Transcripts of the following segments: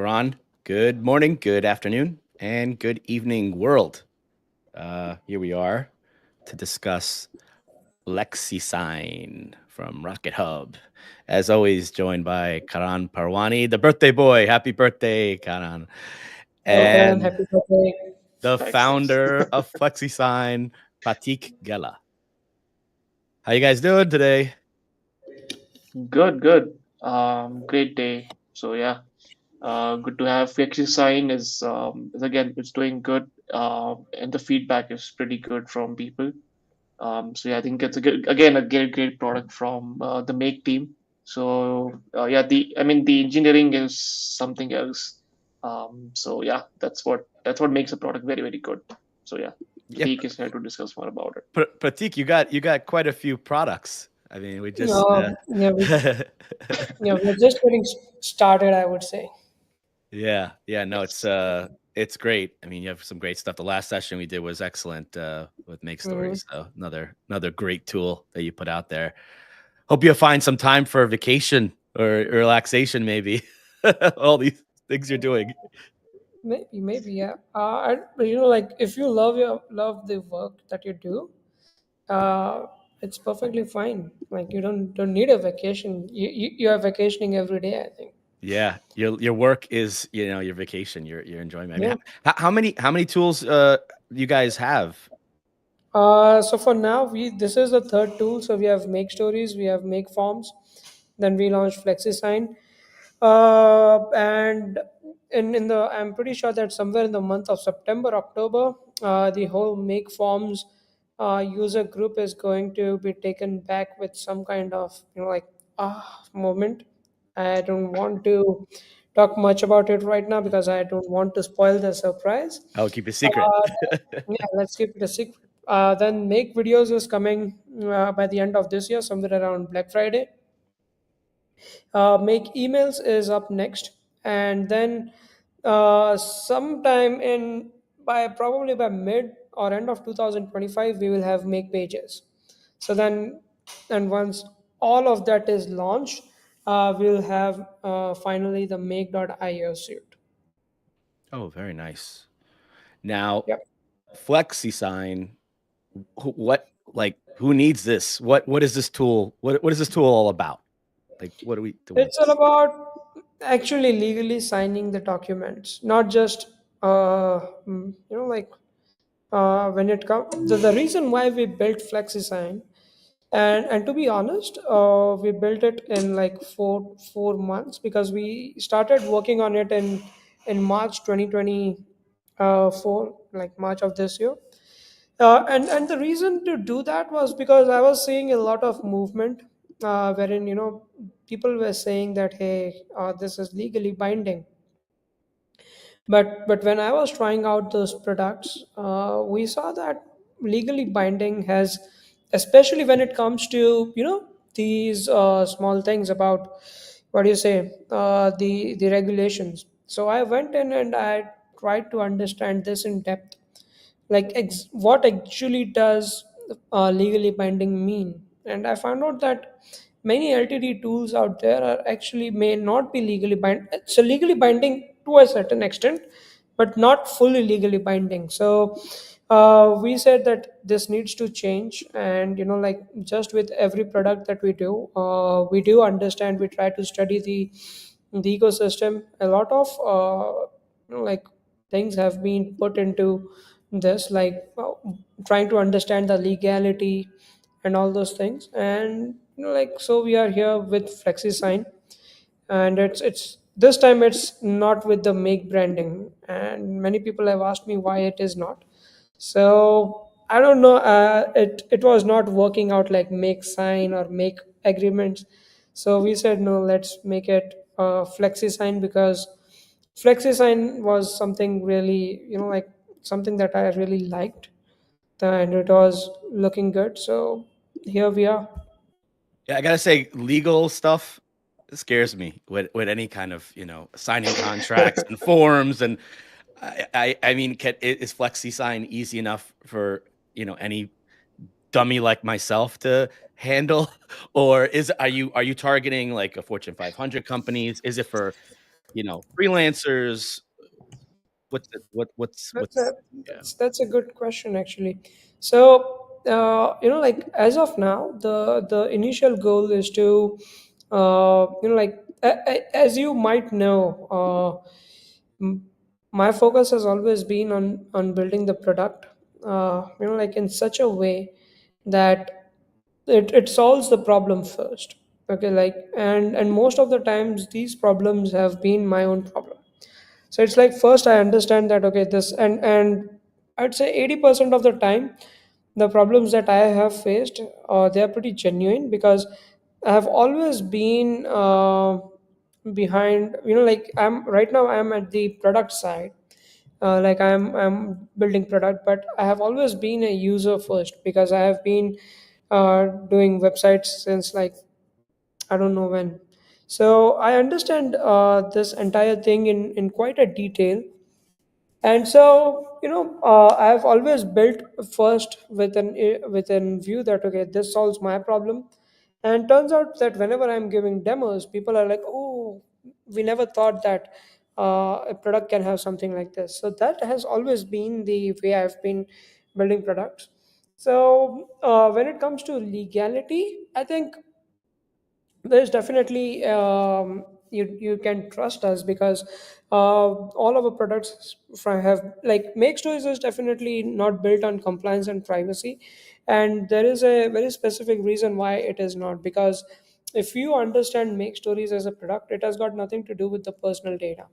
We're on. Good morning, good afternoon, and good evening, world. Here we are to discuss FlexiSign from RocketHub. As always, joined by Karan Parwani, the birthday boy. Happy birthday, Karan. Hello, Karan. And Happy birthday. the Thanks, thanks. founder of FlexiSign, Pratik Ghela. How you guys doing today? Good, good. Great day. So yeah, good to have FlexiSign is again it's doing good. And the feedback is pretty good from people. So yeah, I think it's a great product from the Make team. So yeah, the engineering is something else. So yeah, that's what makes the product very very good. So yeah, Yeah, Pratik is here to discuss more about it. Pratik, you got quite a few products. I mean, we just Yeah, we're just getting started, I would say. yeah, no, Yes. it's great. I mean, you have some great stuff. The last session we did was excellent with Make Hmm. Stories. So another great tool that you put out there. Hope you'll find some time for vacation or relaxation, maybe. All these things you're doing. Maybe, yeah. Like if you love the work that you do, uh, it's perfectly fine. Like you don't need a vacation. You are vacationing every day, I think. Yeah, your work is your vacation, your enjoyment. I mean, Yeah. how many tools you guys have? So for now, we this is the third tool. So we have Make Stories, we have Make Forms, then we launched FlexiSign, and in the I'm pretty sure that somewhere in the month of September, October, the whole Make Forms user group is going to be taken back with some kind of like moment. I don't want to talk much about it right now because I don't want to spoil the surprise. I'll keep it secret. Uh, yeah, let's keep it a secret. Then Make Videos is coming by the end of this year, somewhere around Black Friday. Make Emails is up next, and then sometime in by probably by mid or end of 2025, we will have Make Pages. So then, and once all of that is launched, we'll have finally the Make.io suite. Oh, very nice. Now, Yep. FlexiSign, who needs this? What is this tool? What is this tool all about? Like, what do we do with It's all this? about actually legally signing the documents, not just like when it comes. The reason why we built FlexiSign, and to be honest, we built it in like four months because we started working on it in March 2024, like March of this year. And the reason to do that was because I was seeing a lot of movement, wherein people were saying that hey, this is legally binding. But when I was trying out those products, we saw that legally binding has, especially when it comes to these small things about what do you say, the regulations. So I went in and I tried to understand this in depth, like what actually does legally binding mean. And I found out that many ltd tools out there are actually may not be legally bind, so legally binding to a certain extent, but not fully legally binding. So we said that this needs to change, and like just with every product that we do understand, we try to study the ecosystem. A lot of like things have been put into this, like trying to understand the legality and all those things. And like so we are here with FlexiSign, and it's this time it's not with the Make branding, and many people have asked me why it is not. So I don't know, it was not working out like Make Sign or Make Agreements. So we said no, let's make it FlexiSign, because FlexiSign was something really like something that I really liked, and it was looking good. So here we are. Yeah, I gotta say, legal stuff scares me with any kind of signing contracts and forms. And I mean, is FlexiSign easy enough for any dummy like myself to handle, or are you targeting like a Fortune 500 companies? Is it for freelancers. That's What's a yeah. that's a good question actually. So like as of now, the initial goal is to like as you might know, m- my focus has always been on building the product, like in such a way that it solves the problem first. Okay, like and most of the times these problems have been my own problem. So it's like first I understand that okay this and I'd say 80% of the time the problems that I have faced, they are pretty genuine because I have always been behind, like I'm right now I'm at the product side. Like I'm building product, but I have always been a user first because I have been doing websites since like I don't know when. So I understand this entire thing in quite a detail. And so I've always built first with an view that okay this solves my problem. And turns out that whenever I'm giving demos, people are like, oh, we never thought that a product can have something like this. So that has always been the way I've been building products. So when it comes to legality, I think there's definitely you can trust us because all of our products have like make stories is definitely not built on compliance and privacy, and there is a very specific reason why it is not, because if you understand make stories as a product, it has got nothing to do with the personal data,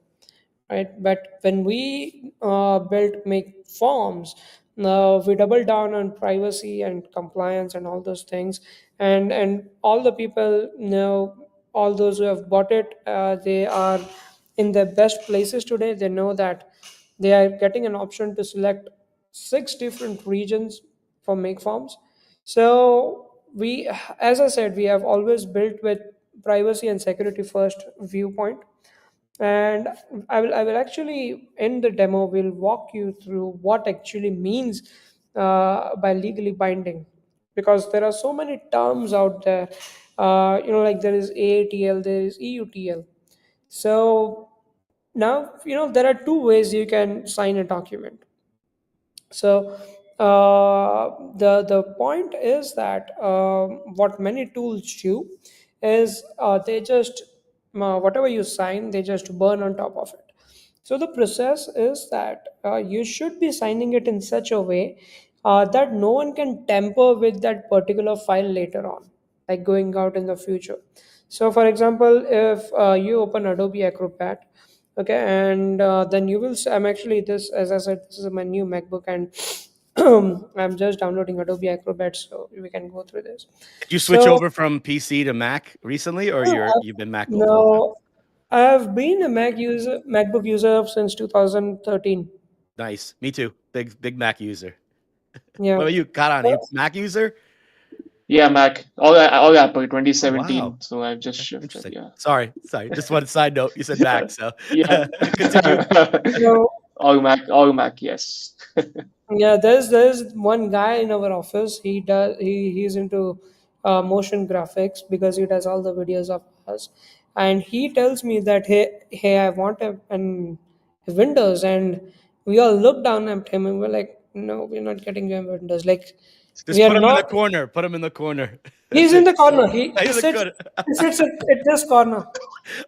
right? But when we built make forms, we double down on privacy and compliance and all those things, and all the people know, all those who have bought it, they are in the best places today. They know that they are getting an option to select 6 different regions for make forms. So we, as I said, we have always built with privacy and security first viewpoint. And I will actually in the demo will walk you through what actually means by legally binding, because there are so many terms out there. Like there is AATL, there is EUTL. So now there are two ways you can sign a document. So the point is that what many tools do is they just whatever you sign, they just burn on top of it. So the process is that you should be signing it in such a way that no one can tamper with that particular file later on, like going out in the future. So for example, if you open Adobe Acrobat, okay, and then you will I'm actually, this, as I said, this is my new MacBook, and I'm just downloading Adobe Acrobat so we can go through this. Did you switch So over from PC to Mac recently, or you've been Mac the whole time? no, I've been a MacBook user since 2013. Nice. Me too. Big Mac user. Yeah. What about you, Karan? Are you Mac user? Yeah, Mac. All Apple Oh wow. 2017. So I've just Okay, shifted. interesting. Yeah. Sorry. Just one side note. You said Mac, so Yeah. continue. So All Mac. All Mac. Yes. yeah, there's one guy in our office. He's into motion graphics because he does all the videos of us, and he tells me that hey I want a Windows, and we all look down at him and we're like, no, we're not getting you a Windows. Like we Just are put him in the not. corner. Put him in the corner. He's That's in it. the corner. He He's he in the sits corner. he sits at this corner.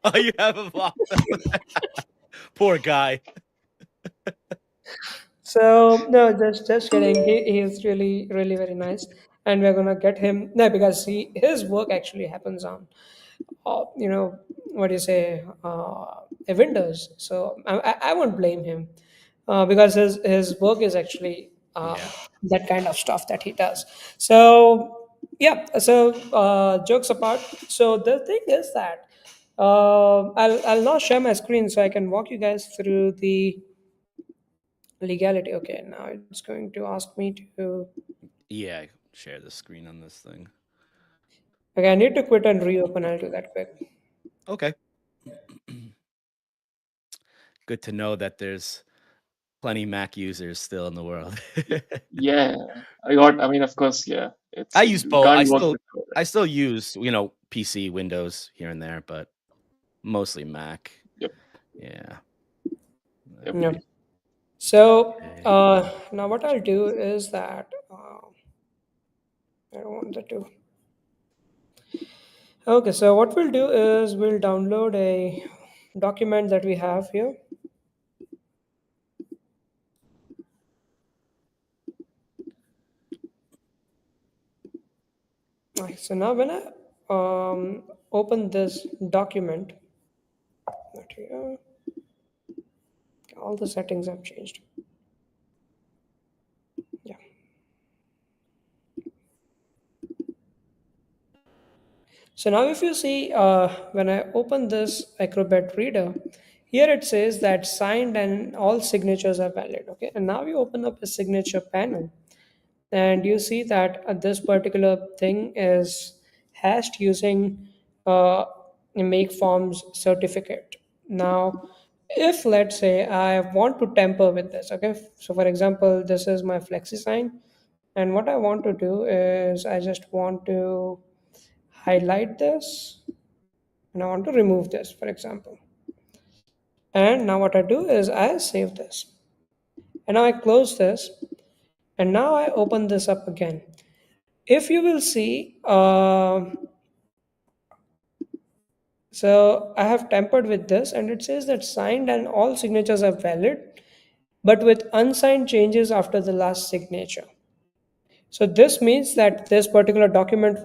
Oh, you have him locked up. Poor guy. So no, just kidding. He's really very nice, and we're gonna get him no because his work actually happens on, what do you say, a Windows. So I won't blame him, because his work is actually Yeah. that kind of stuff that he does. So yeah. So jokes apart. So the thing is that I'll now share my screen so I can walk you guys through the legality. Okay, now it's going to ask me to. Yeah. Share the screen on this thing. Okay, I need to quit and reopen. I'll do that quick. Okay. Good to know that there's plenty Mac users still in the world. Yeah. I got. I mean, of course. Yeah. I It's use you both. can't work with. I still use, PC, Windows here and there, but mostly Mac. Yep. Yeah. Yep. Yeah. So Okay. now what I'll do is that I don't want that to. Okay, so what we'll do is we'll download a document that we have here. Right, so now when I open this document, not here, all the settings have changed. Yeah. So now if you see, when I open this Acrobat Reader, here it says that signed and all signatures are valid. Okay, and now you open up a signature panel, and you see that this particular thing is hashed using a make forms certificate. Now, if let's say I want to tamper with this, okay, so for example, this is my FlexiSign, and what I want to do is I just want to highlight this and I want to remove this, for example. And now what I do is I save this. And now I close this. And now I open this up again. If you will see, so I have tampered with this and it says that signed and all signatures are valid, but with unsigned changes after the last signature. So this means that this particular document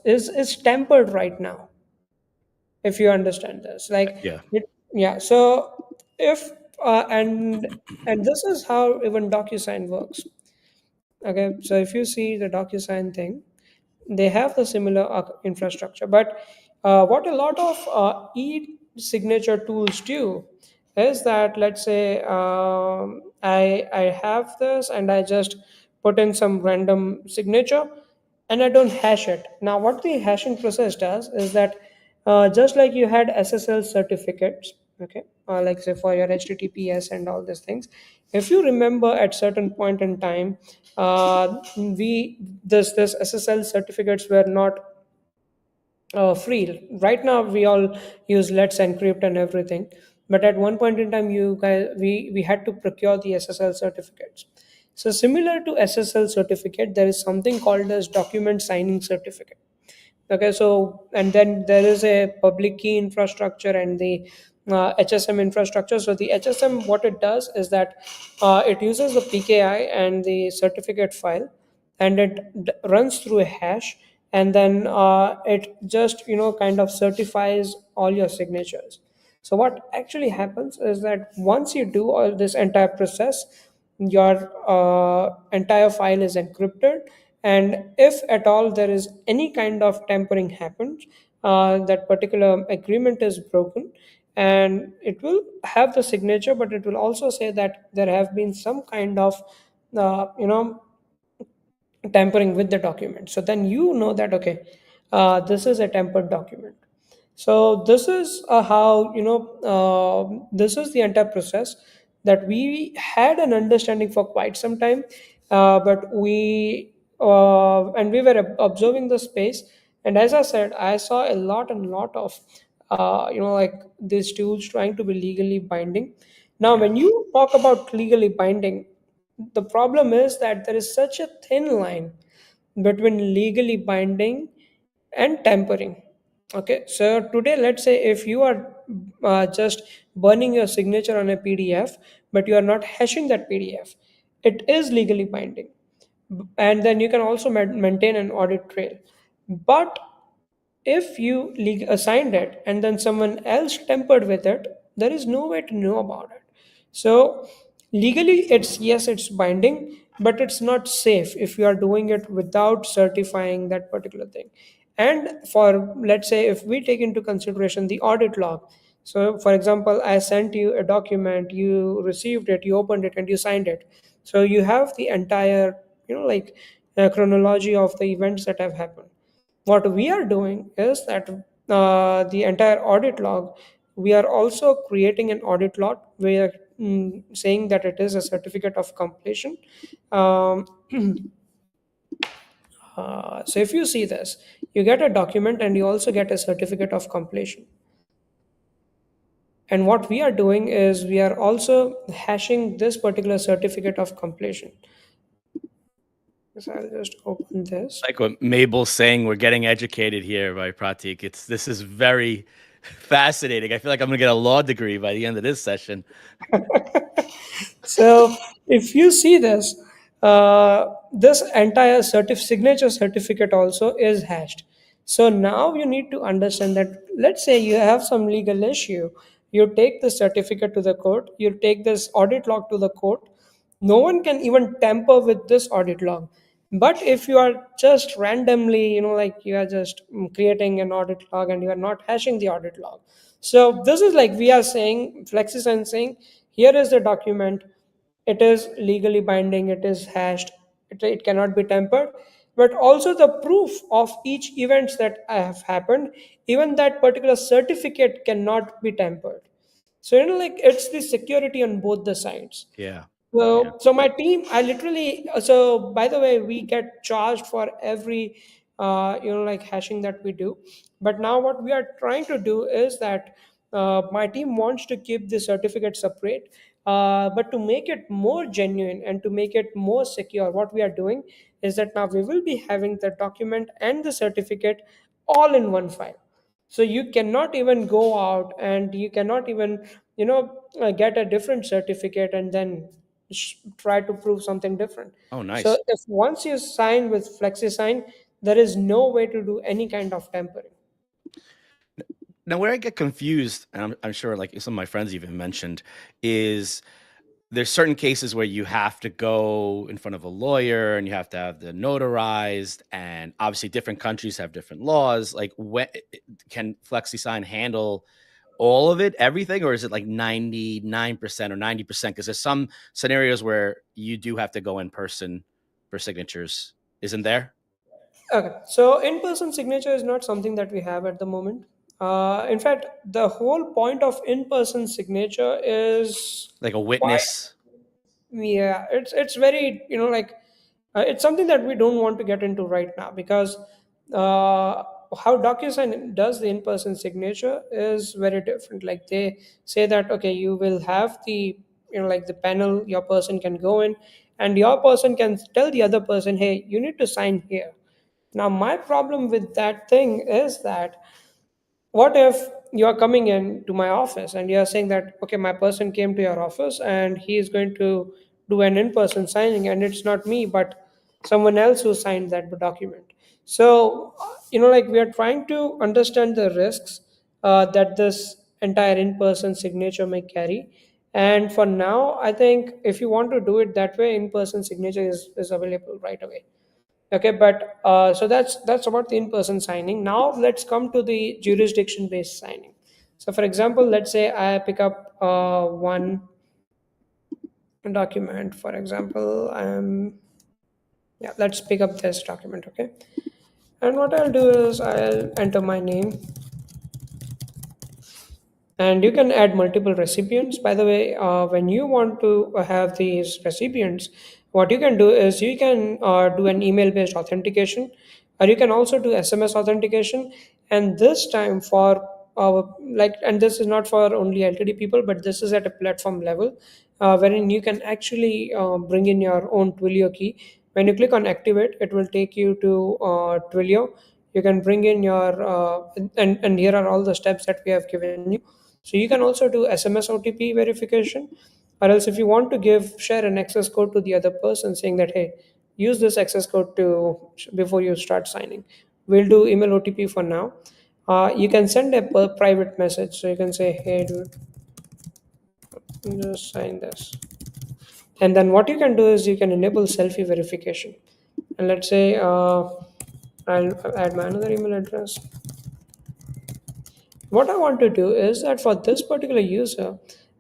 is tampered right now, if you understand this. Like Yeah. yeah, so if and this is how even DocuSign works. Okay, so if you see the DocuSign thing, they have the similar infrastructure, but what a lot of e-signature tools do is that, let's say I have this and I just put in some random signature and I don't hash it. Now what the hashing process does is that just like you had SSL certificates, okay, like say for your HTTPS and all these things, if you remember at certain point in time, we this SSL certificates were not free. Right now, we all use Let's Encrypt and everything, but at one point in time, you guys we had to procure the SSL certificates. So similar to SSL certificate, there is something called as document signing certificate. Okay, so and then there is a public key infrastructure and the HSM infrastructure. So the HSM, what it does is that it uses the PKI and the certificate file, and it runs through a hash, and then it just kind of certifies all your signatures. So what actually happens is that once you do all this entire process, your entire file is encrypted, and if at all there is any kind of tampering happens, that particular agreement is broken, and it will have the signature, but it will also say that there have been some kind of tampering with the document. So then you know that okay, this is a tampered document. So this is how this is the entire process that we had an understanding for quite some time, but we were observing the space, and as I said, I saw a lot and lot of like these tools trying to be legally binding. Now Yeah. when you talk about legally binding, the problem is that there is such a thin line between legally binding and tampering. Okay, so today, let's say if you are just burning your signature on a PDF, but you are not hashing that PDF, it is legally binding, and then you can also maintain an audit trail. But if you assigned it and then someone else tampered with it, there is no way to know about it. So legally, it's yes, it's binding, but it's not safe if you are doing it without certifying that particular thing. And for, let's say, if we take into consideration the audit log, so for example, I sent you a document, you received it, you opened it, and you signed it. So you have the entire like chronology of the events that have happened. What we are doing is that the entire audit log, we are also creating an audit log. We are saying that it is a certificate of completion. um, so if you see this, you get a document and you also get a certificate of completion. And what we are doing is we are also hashing this particular certificate of completion. So I'll just open this. Like what Mabel's saying, we're getting educated here by Pratik. This is very fascinating. I feel like I'm gonna get a law degree by the end of this session. So if you see this, this entire signature certificate also is hashed. So now you need to understand that, let's say you have some legal issue, you take the certificate to the court, you take this audit log to the court. No one can even tamper with this audit log. But if you are just randomly, like you are just creating an audit log and you are not hashing the audit log. So this is like we are saying, FlexiSign saying, here is the document. It is legally binding. It is hashed. It cannot be tampered. But also the proof of each events that have happened, even that particular certificate cannot be tampered. So like it's the security on both the sides. Yeah. Yeah. So my team, I literally, so by the way, we get charged for every, like hashing that we do. But now what we are trying to do is that my team wants to keep the certificate separate, but to make it more genuine and to make it more secure, what we are doing is that now we will be having the document and the certificate all in one file. So you cannot even go out and you cannot even, get a different certificate and then try to prove something different. Oh, So nice. if once you sign with FlexiSign, there is no way to do any kind of tampering. Now, where I get confused, and I'm sure like some of my friends even mentioned, is there's certain cases where you have to go in front of a lawyer and you have to have the notarized, and obviously different countries have different laws. Like, can FlexiSign handle all of it, everything, or is it like 99% or 90%? Because there's some scenarios where you do have to go in person for signatures, isn't there? Okay, so in-person signature is not something that we have at the moment. In fact, the whole point of in-person signature is Like a quite, witness. yeah, it's very, like it's something that we don't want to get into right now, because how DocuSign does the in-person signature is very different. Like they say that, okay, you will have the, like the panel, your person can go in and your person can tell the other person, hey, you need to sign here. Now my problem with that thing is that, what if you are coming in to my office and you are saying that, okay, my person came to your office and he is going to do an in-person signing, and it's not me but someone else who signed that document. So like we are trying to understand the risks that this entire in-person signature may carry. And for now, I think if you want to do it that way, in-person signature is available right away. Okay, but so that's about the in-person signing. Now let's come to the jurisdiction-based signing. So, for example, let's say I pick up one document. For example, yeah, let's pick up this document. Okay, and what I'll do is I'll enter my name, and you can add multiple recipients. By the way, when you want to have these recipients, what you can do is you can do an email based authentication, or you can also do SMS authentication. And this time for and this is not for only LTD people, but this is at a platform level, wherein you can actually bring in your own Twilio key. When you click on activate, it will take you to Twilio. You can bring in your and here are all the steps that we have given you. So you can also do SMS OTP verification, or else if you want to share an access code to the other person, saying that, hey, use this access code to before you start signing. We'll do email OTP for now. You can send a private message, so you can say, hey, dude, just sign this. And then what you can do is you can enable selfie verification. And let's say I'll add my another email address. What I want to do is that for this particular user,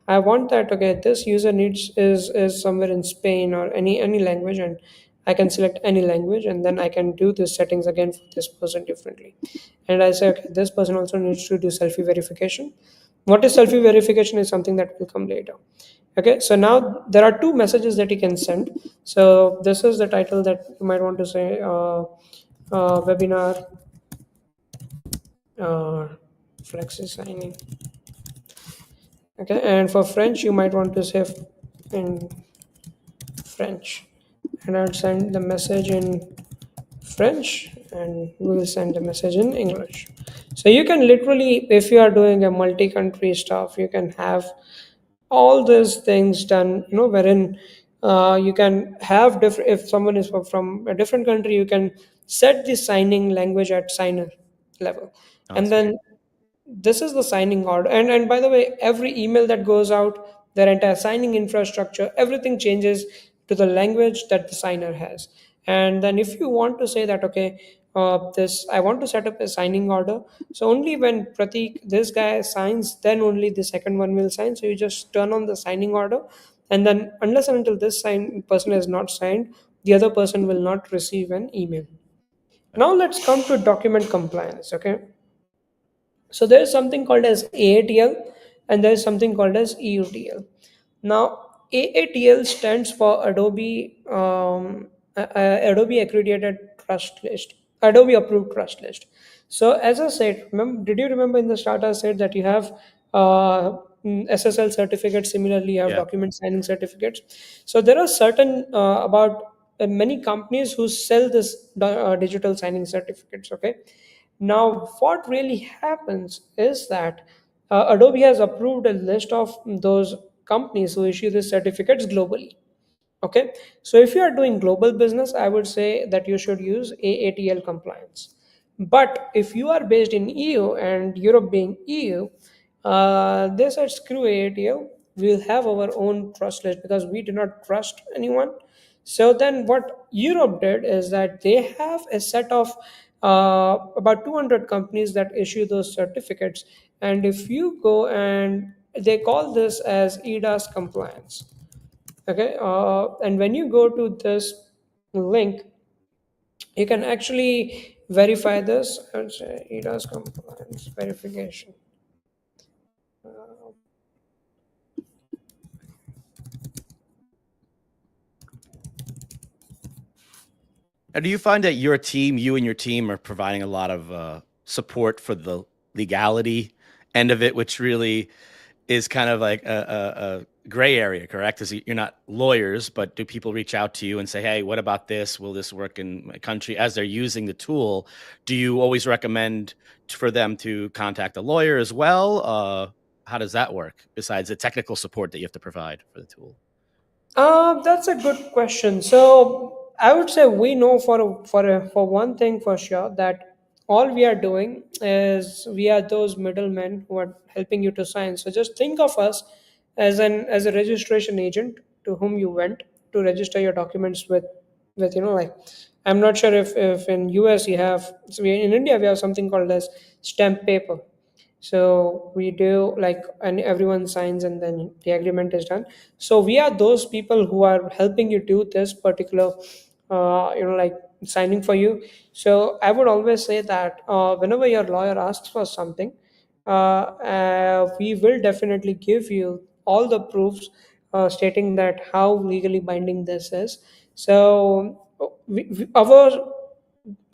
I want that, okay, this user needs is somewhere in Spain or any language, and I can select any language, and then I can do the settings again for this person differently. And I say, okay, this person also needs to do selfie verification. What is selfie verification is something that will come later. Okay, so now there are two messages that you can send. So this is the title that you might want to say, webinar uh, flexi signing. Okay, and for French, you might want to say in French, and I'll send the message in French, and we'll send the message in English. So you can literally, if you are doing a multi-country stuff, you can have all these things done, wherein you can have different. If someone is from a different country, you can set the signing language at signer level, Oh, and that's great. then this is the signing order. And by the way, every email that goes out, their entire signing infrastructure, everything changes to the language that the signer has. And then if you want to say that, okay, this I want to set up a signing order, so only when Pratik, this guy, signs, then only the second one will sign. So you just turn on the signing order, and then unless and until this person is not signed, the other person will not receive an email. Now let's come to document compliance. Okay, so there is something called as AATL, and there is something called as EUTL. Now, AATL stands for Adobe Accredited Trust List, Adobe Approved Trust List. So, as I said, did you remember in the start I said that you have SSL certificates, similarly, you have Yeah. document signing certificates. So, there are certain about many companies who sell this digital signing certificates. Okay, now, what really happens is that Adobe has approved a list of those companies who issue these certificates globally. Okay, so if you are doing global business, I would say that you should use AATL compliance. But if you are based in EU and Europe being EU, they said screw AATL. We'll have our own trust list because we do not trust anyone. So then, what Europe did is that they have a set of about 200 companies that issue those certificates, and if you go and they call this as EDAS compliance. Okay, and when you go to this link, you can actually verify this. And say EDAS compliance verification. Now, do you find that you and your team, are providing a lot of support for the legality end of it, which really is kind of like a gray area, correct? Is you're not lawyers, but do people reach out to you and say, "Hey, what about this? Will this work in my country?" As they're using the tool, do you always recommend for them to contact a lawyer as well? How does that work? Besides the technical support that you have to provide for the tool? That's a good question. So I would say we know for one thing for sure that all we are doing is we are those middlemen who are helping you to sign. So just think of us as a registration agent to whom you went to register your documents with like I'm not sure if in US you have in India we have something called as stamp paper. So we do like, and everyone signs and then the agreement is done. So we are those people who are helping you do this particular like signing for you. So I would always say that whenever your lawyer asks for something, we will definitely give you all the proofs stating that how legally binding this is. So our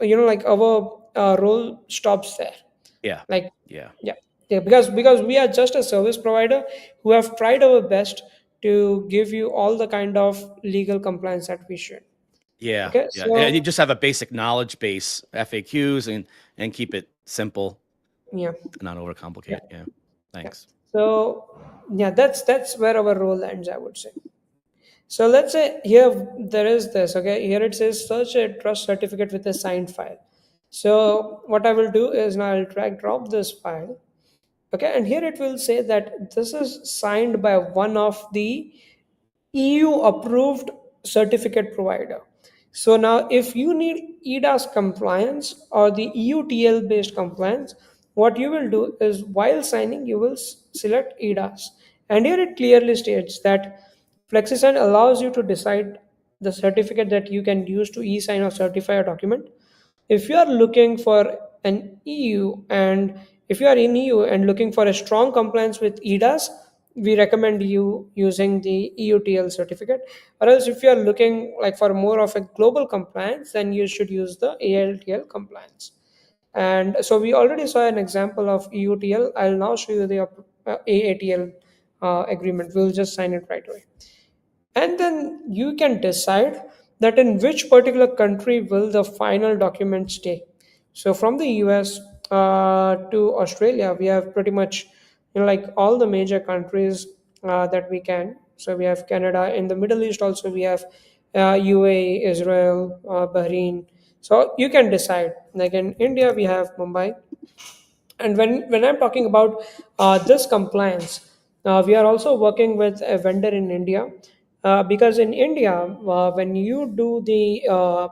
like our role stops there. Yeah, Like, yeah. yeah, yeah, because we are just a service provider who have tried our best to give you all the kind of legal compliance that we should. Yeah, Okay, yeah, and you so just have a basic knowledge base, FAQs, and keep it simple, yeah, not yeah, overcomplicate. Yeah, yeah. thanks. So yeah, that's where our role ends, I would say. So let's say here there is this. Okay, here it says search a trust certificate with a signed file. So what I will do is now I'll drag drop this file. Okay, and here it will say that this is signed by one of the EU approved certificate provider. So now, if you need EDAS compliance or the EUTL based compliance, what you will do is while signing, you will select EDAS. And here it clearly states that FlexiSign allows you to decide the certificate that you can use to e sign or certify a document. If you are looking for an EU and if you are in EU and looking for a strong compliance with EDAS, we recommend you using the EUTL certificate. Or else, if you are looking like for more of a global compliance, then you should use the ALTL compliance. And so we already saw an example of EUTL. I'll now show you the AATL agreement. We'll just sign it right away. And then you can decide that in which particular country will the final document stay. So from the US to Australia, we have pretty much, like all the major countries that we can. So we have Canada. In the Middle East also we have UAE, Israel, Bahrain. So you can decide. Like in India we have Mumbai. And when I'm talking about this compliance, we are also working with a vendor in India, because in India, when you do the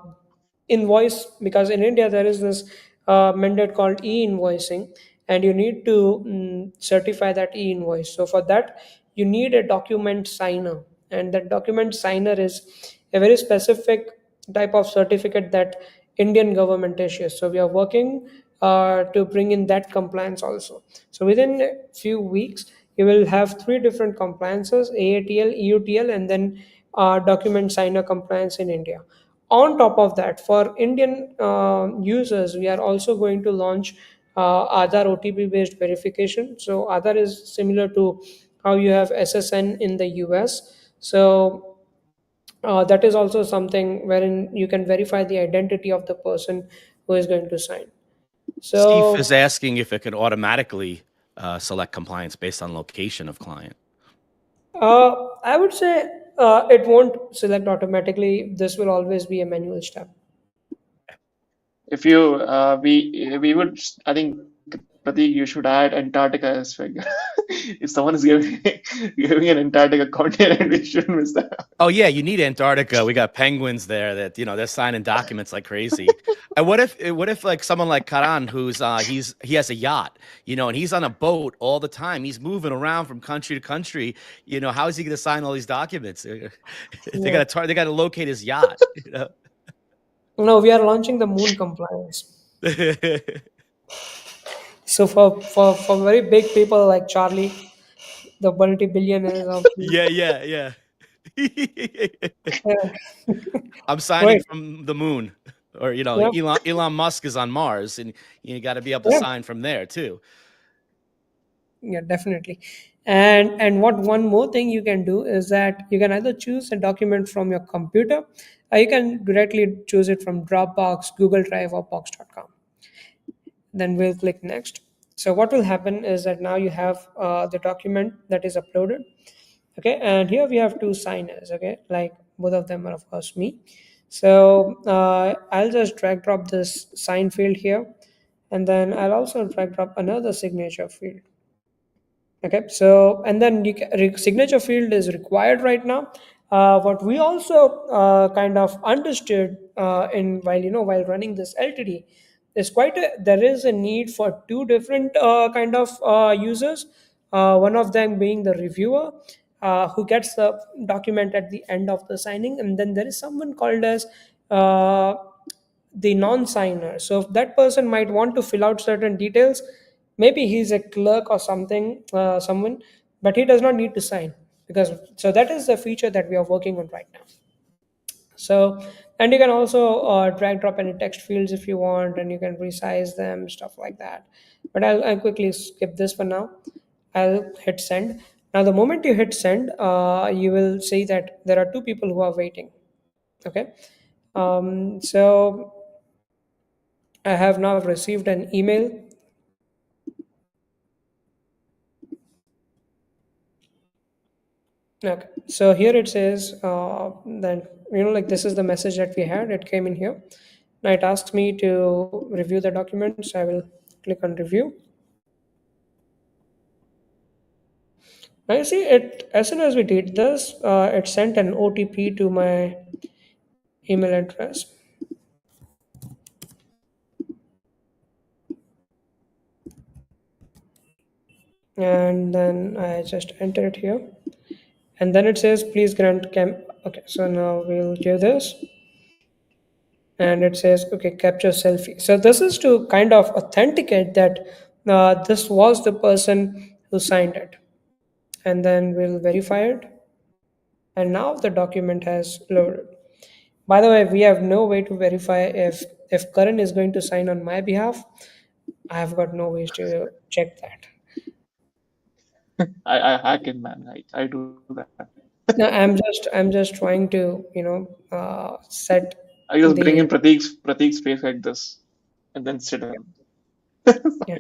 invoice, because in India there is this mandate called e-invoicing, and you need to certify that e-invoice. So for that, you need a document signer, and that document signer is a very specific type of certificate that Indian government issues. So we are working to bring in that compliance also. So within a few weeks, you will have three different compliances: AATL, EUTL, and then document signer compliance in India. On top of that, for Indian users, we are also going to launch Aadhaar OTP based verification. So Aadhaar is similar to how you have SSN in the US. So that is also something wherein you can verify the identity of the person who is going to sign. Steve is So asking if it can automatically select compliance based on location of client. I would say it won't select automatically. This will always be a manual step. If you we would, I think, Pratik, you should add Antarctica as well. If someone is giving giving an Antarctica continent, we shouldn't miss that. Oh yeah, you need Antarctica. We got penguins there that they're signing documents like crazy. And what if like someone like Karan, who's he has a yacht, and he's on a boat all the time. He's moving around from country to country. How is he going to sign all these documents? Yeah. They got to locate his yacht. No, we are launching the moon compliance. So for very big people like Charlie, the multi-billionaires of the, Yeah, yeah, yeah. yeah. I'm signing Right. from the moon, or Yeah. Elon Musk is on Mars, and you got to be able to Yeah. sign from there too. Yeah, definitely. And what one more thing you can do is that you can either choose a document from your computer, or you can directly choose it from Dropbox, Google Drive, or Box.com. Then we'll click next. So what will happen is that now you have the document that is uploaded. Okay, and here we have two signers. Okay, like both of them are of course me. So I'll just drag drop this sign field here, and then I'll also drag drop another signature field. Okay, so and then signature field is required right now. What we also kind of understood in while running this LTD is there is a need for two different kind of users. One of them being the reviewer, who gets the document at the end of the signing, and then there is someone called as uh, the non-signer. So if that person might want to fill out certain details, maybe he's a clerk or something, someone, but he does not need to sign, because so that is the feature that we are working on right now. So, and you can also drag drop any text fields if you want, and you can resize them, stuff like that. But I'll quickly skip this for now. I'll hit send. Now the moment you hit send, you will see that there are two people who are waiting. Okay. So I have now received an email. Okay, so here it says that like this is the message that we had. It came in here. Now it asks me to review the documents. I will click on review. Now you see it. As soon as we did this, it sent an OTP to my email address. And then I just enter it here, and then it says please grant cam. Okay, so now we'll do this, and it says okay, capture selfie. So this is to kind of authenticate that this was the person who signed it, and then we'll verify it, and now the document has loaded. By the way, we have no way to verify if Karan is going to sign on my behalf. I have got no ways to check that. I hack in, man. I do that. No, I'm just trying to set I just bring in the Pratik's face like this, and then sit again. yeah.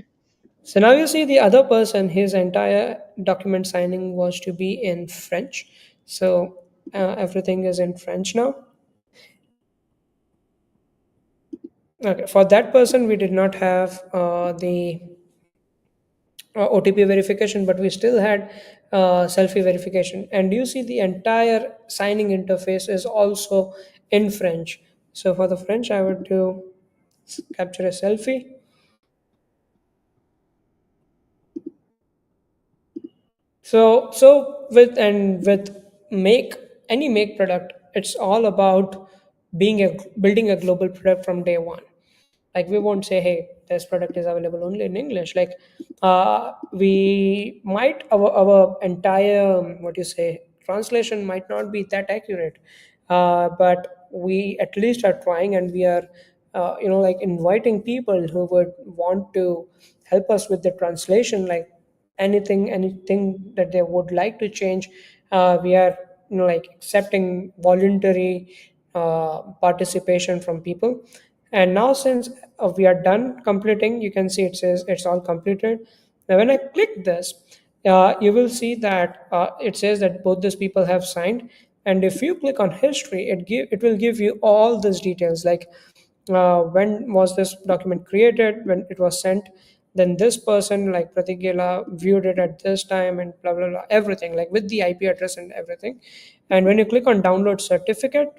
So now you see the other person, his entire document signing was to be in French. So everything is in French now. Okay, for that person, we did not have the OTP verification, but we still had selfie verification. And you see the entire signing interface is also in French. So for the French, I would do capture a selfie. So with make any make product, it's all about building a global product from day one. Like we won't say, hey, this product is available only in English. Like we might our entire what you say translation might not be that accurate, but we at least are trying, and we are like inviting people who would want to help us with the translation, like anything that they would like to change. We are like accepting voluntary participation from people. And now since we are done completing, you can see it says it's all completed. Now when I click this, you will see that it says that both these people have signed. And if you click on history, it will give you all these details, like when was this document created, when it was sent, then this person like Pratik Ghela viewed it at this time, and blah blah blah, everything, like with the IP address and everything. And when you click on download certificate,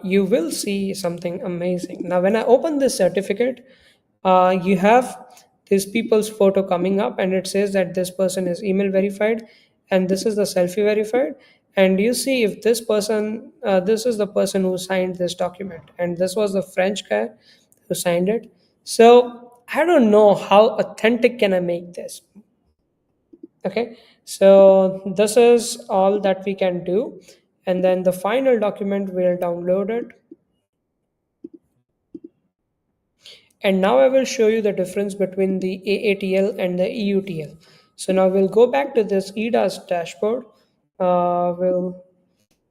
you will see something amazing. Now, when I open this certificate, you have these people's photo coming up, and it says that this person is email verified, and this is the selfie verified. And you see if this person, this is the person who signed this document, and this was the French guy who signed it. So I don't know how authentic can I make this. Okay, so this is all that we can do, and then the final document we'll download it. And now I will show you the difference between the AATL and the EUTL. So now we'll go back to this EDAS dashboard. We'll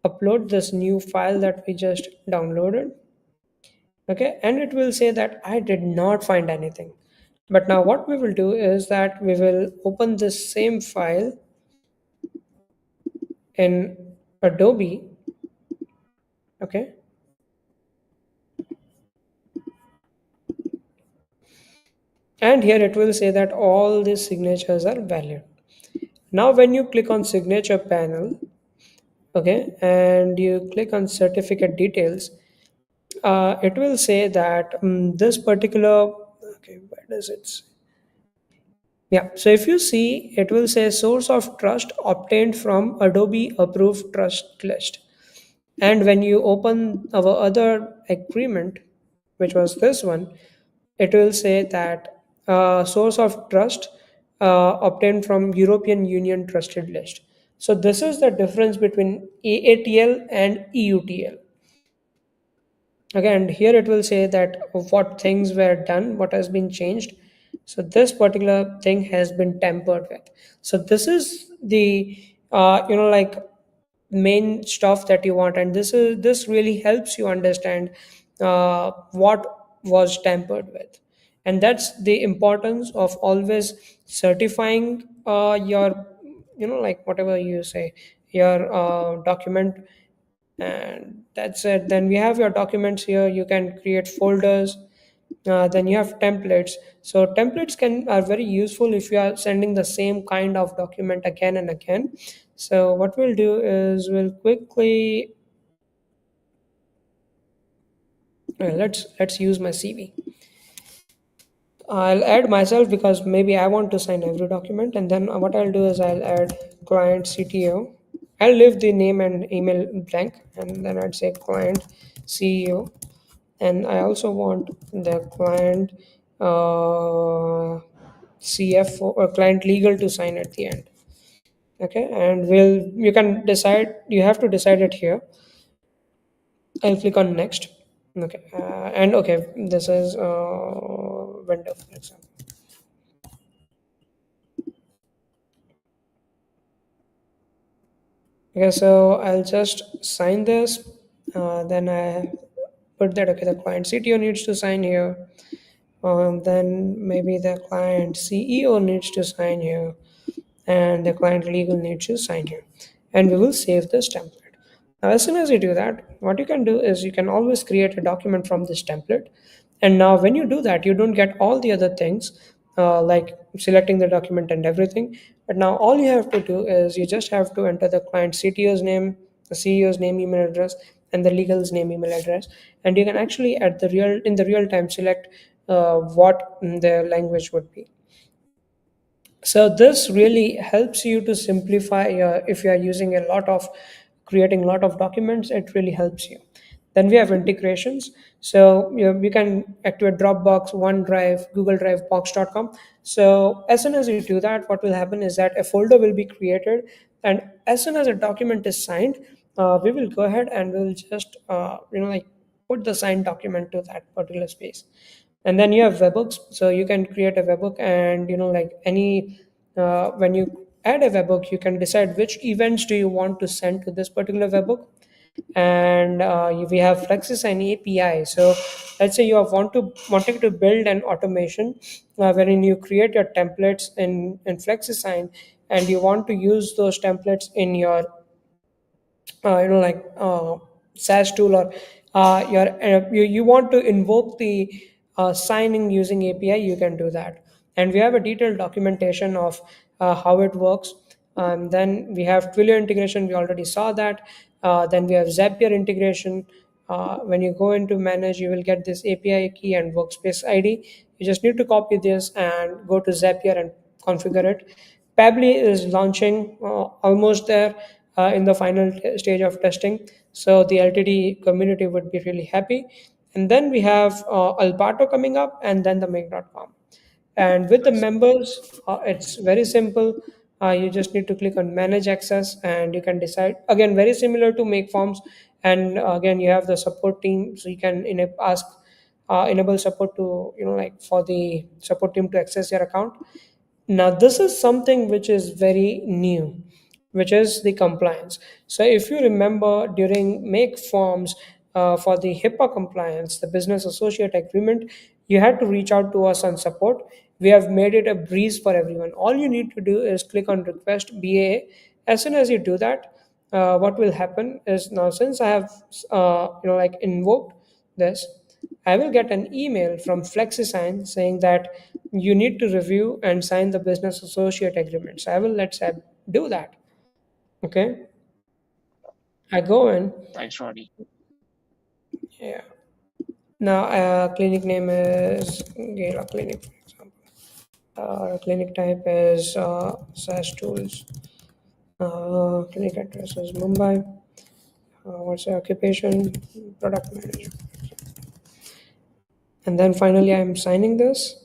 upload this new file that we just downloaded. Okay, and it will say that I did not find anything. But now what we will do is that we will open this same file in Adobe. Okay, and here it will say that all these signatures are valid. Now when you click on signature panel, okay, and you click on certificate details, it will say that this particular, okay, where does it say? Yeah, so if you see, it will say source of trust obtained from Adobe approved trust list. And when you open our other agreement, which was this one, it will say that source of trust obtained from European Union trusted list. So this is the difference between AATL and EUTL. Again, here it will say that what things were done, what has been changed. So this particular thing has been tampered with. So this is the like main stuff that you want, and this really helps you understand what was tampered with. And that's the importance of always certifying your like whatever you say, your document. And that's it. Then we have your documents here. You can create folders. Then you have templates. So templates can are very useful if you are sending the same kind of document again and again. So what we'll do is we'll quickly let's use my CV. I'll add myself because maybe I want to sign every document, and then what I'll do is I'll add client CTO. I'll leave the name and email blank, and then I'd say client CEO, and I also want the client CFO or client legal to sign at the end. Okay, and you can decide. You have to decide it here. I'll click on next. Okay, and okay, this is vendor, for example. Okay, so I'll just sign this. Then I put that, okay, the client CTO needs to sign here. Then maybe the client CEO needs to sign here, and the client legal needs to sign here. And we will save this template. Now, as soon as you do that, what you can do is you can always create a document from this template. And now, when you do that, you don't get all the other things like selecting the document and everything. But now, all you have to do is you just have to enter the client CTO's name, the CEO's name, email address, and the legal's name, email address. And you can actually, at the real in the real time, select what the language would be. So this really helps you to simplify your, if you are using a lot of creating a lot of documents, it really helps you. Then we have integrations. So you can activate Dropbox, OneDrive, Google Drive, Box.com. So as soon as you do that, what will happen is that a folder will be created, and as soon as a document is signed, we will go ahead and we'll just like put the signed document to that particular space. And then you have webhooks, so you can create a webhook, and like any when you add a webhook, you can decide which events do you want to send to this particular webhook. And we have FlexiSign API. So let's say you are wanting to build an automation wherein you create your templates in FlexiSign, and you want to use those templates in your like SaaS tool, or you want to invoke the signing using API, you can do that. And we have a detailed documentation of how it works. Then we have Twilio integration. We already saw that. Then we have Zapier integration. When you go into manage, you will get this API key and workspace ID. You just need to copy this and go to Zapier and configure it. Pably is launching, almost there, in the final stage of testing. So the LTD community would be really happy. And then we have Alpato coming up, and then the make.com. And with the Nice. members, it's very simple. You just need to click on manage access, and you can decide, again, very similar to make forms. And again, you have the support team, so you can enable support to, like, for the support team to access your account. Now, this is something which is very new, which is the compliance. So, if you remember during make forms for the HIPAA compliance, the business associate agreement, you had to reach out to us on support. We have made it a breeze for everyone. All you need to do is click on request BAA. As soon as you do that, what will happen is, now since I have like invoked this, I will get an email from FlexiSign saying that you need to review and sign the business associate agreement. So I will let's do that. Okay. I go in. Thanks, Ronnie. Yeah. Now, clinic name is Ghela Clinic, for example. Clinic type is SaaS tools. Clinic address is Mumbai. What's the occupation? Product manager. And then finally, I'm signing this.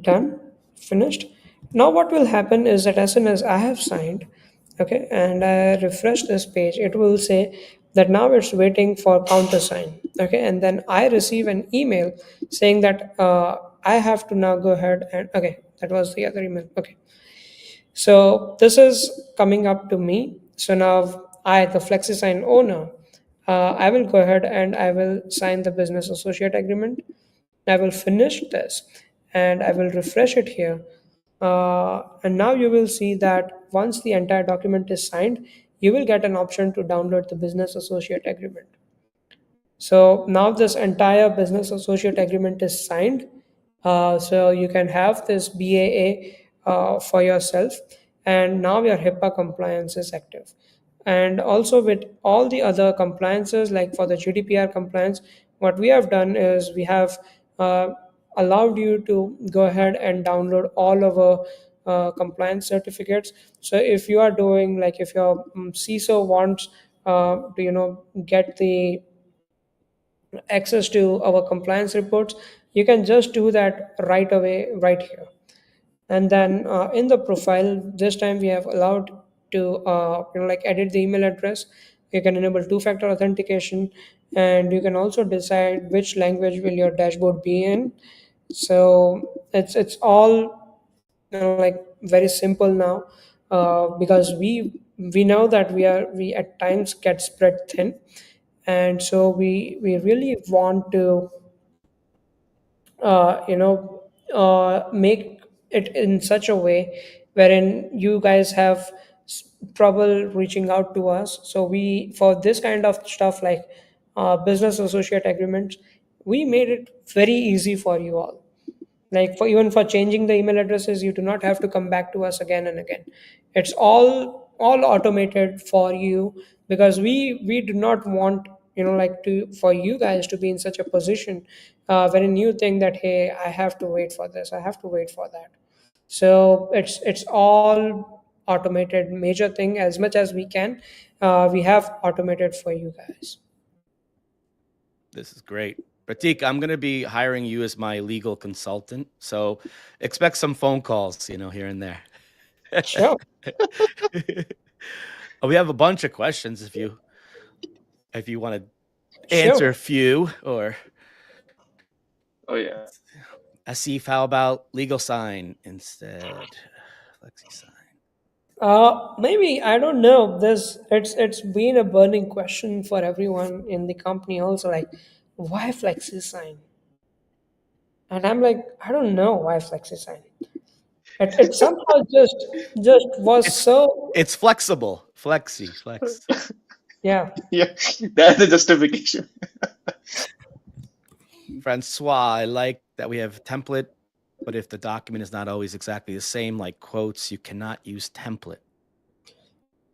Done, finished. Now what will happen is that as soon as I have signed, okay, and I refresh this page, it will say that now it's waiting for countersign. Okay, and then I receive an email saying that I have to now go ahead and, okay, that was the other email. Okay, so this is coming up to me. So now I, the FlexiSign owner, I will go ahead and I will sign the business associate agreement. I will finish this and I will refresh it here. And now you will see that once the entire document is signed, you will get an option to download the business associate agreement. So now this entire business associate agreement is signed. So you can have this BAA for yourself. And now your HIPAA compliance is active. And also with all the other compliances, like for the GDPR compliance, what we have done is we have uh, allowed you to go ahead and download all of our compliance certificates. So if you are doing, like, if your CISO wants to get the access to our compliance reports, you can just do that right away, right here. And then in the profile, this time we have allowed to like edit the email address. You can enable two-factor authentication, and you can also decide which language will your dashboard be in. So it's all like very simple now, because we we know that we at times get spread thin, and so we really want to make it in such a way wherein you guys have trouble reaching out to us. So we, for this kind of stuff like business associate agreements, we made it very easy for you all. Like for even for changing the email addresses, you do not have to come back to us again and again. It's all automated for you, because we do not want, like, to for you guys to be in such a position wherein you think that, hey, I have to wait for this, I have to wait for that. So it's all automated. Major thing, as much as we can, we have automated for you guys. This is great. Pratik, I'm going to be hiring you as my legal consultant. So expect some phone calls, here and there. Sure. We have a bunch of questions if you want to answer Sure. a few, or Oh yeah. Asif, how about legal sign instead? FlexiSign. Maybe, I don't know. It's been a burning question for everyone in the company also. Like, why FlexiSign? And I'm like, I don't know why FlexiSign. It somehow just was It's so, it's flexible. Flex. yeah. Yeah, that's the justification. Francois, I like that we have template, but if the document is not always exactly the same, like quotes, you cannot use template.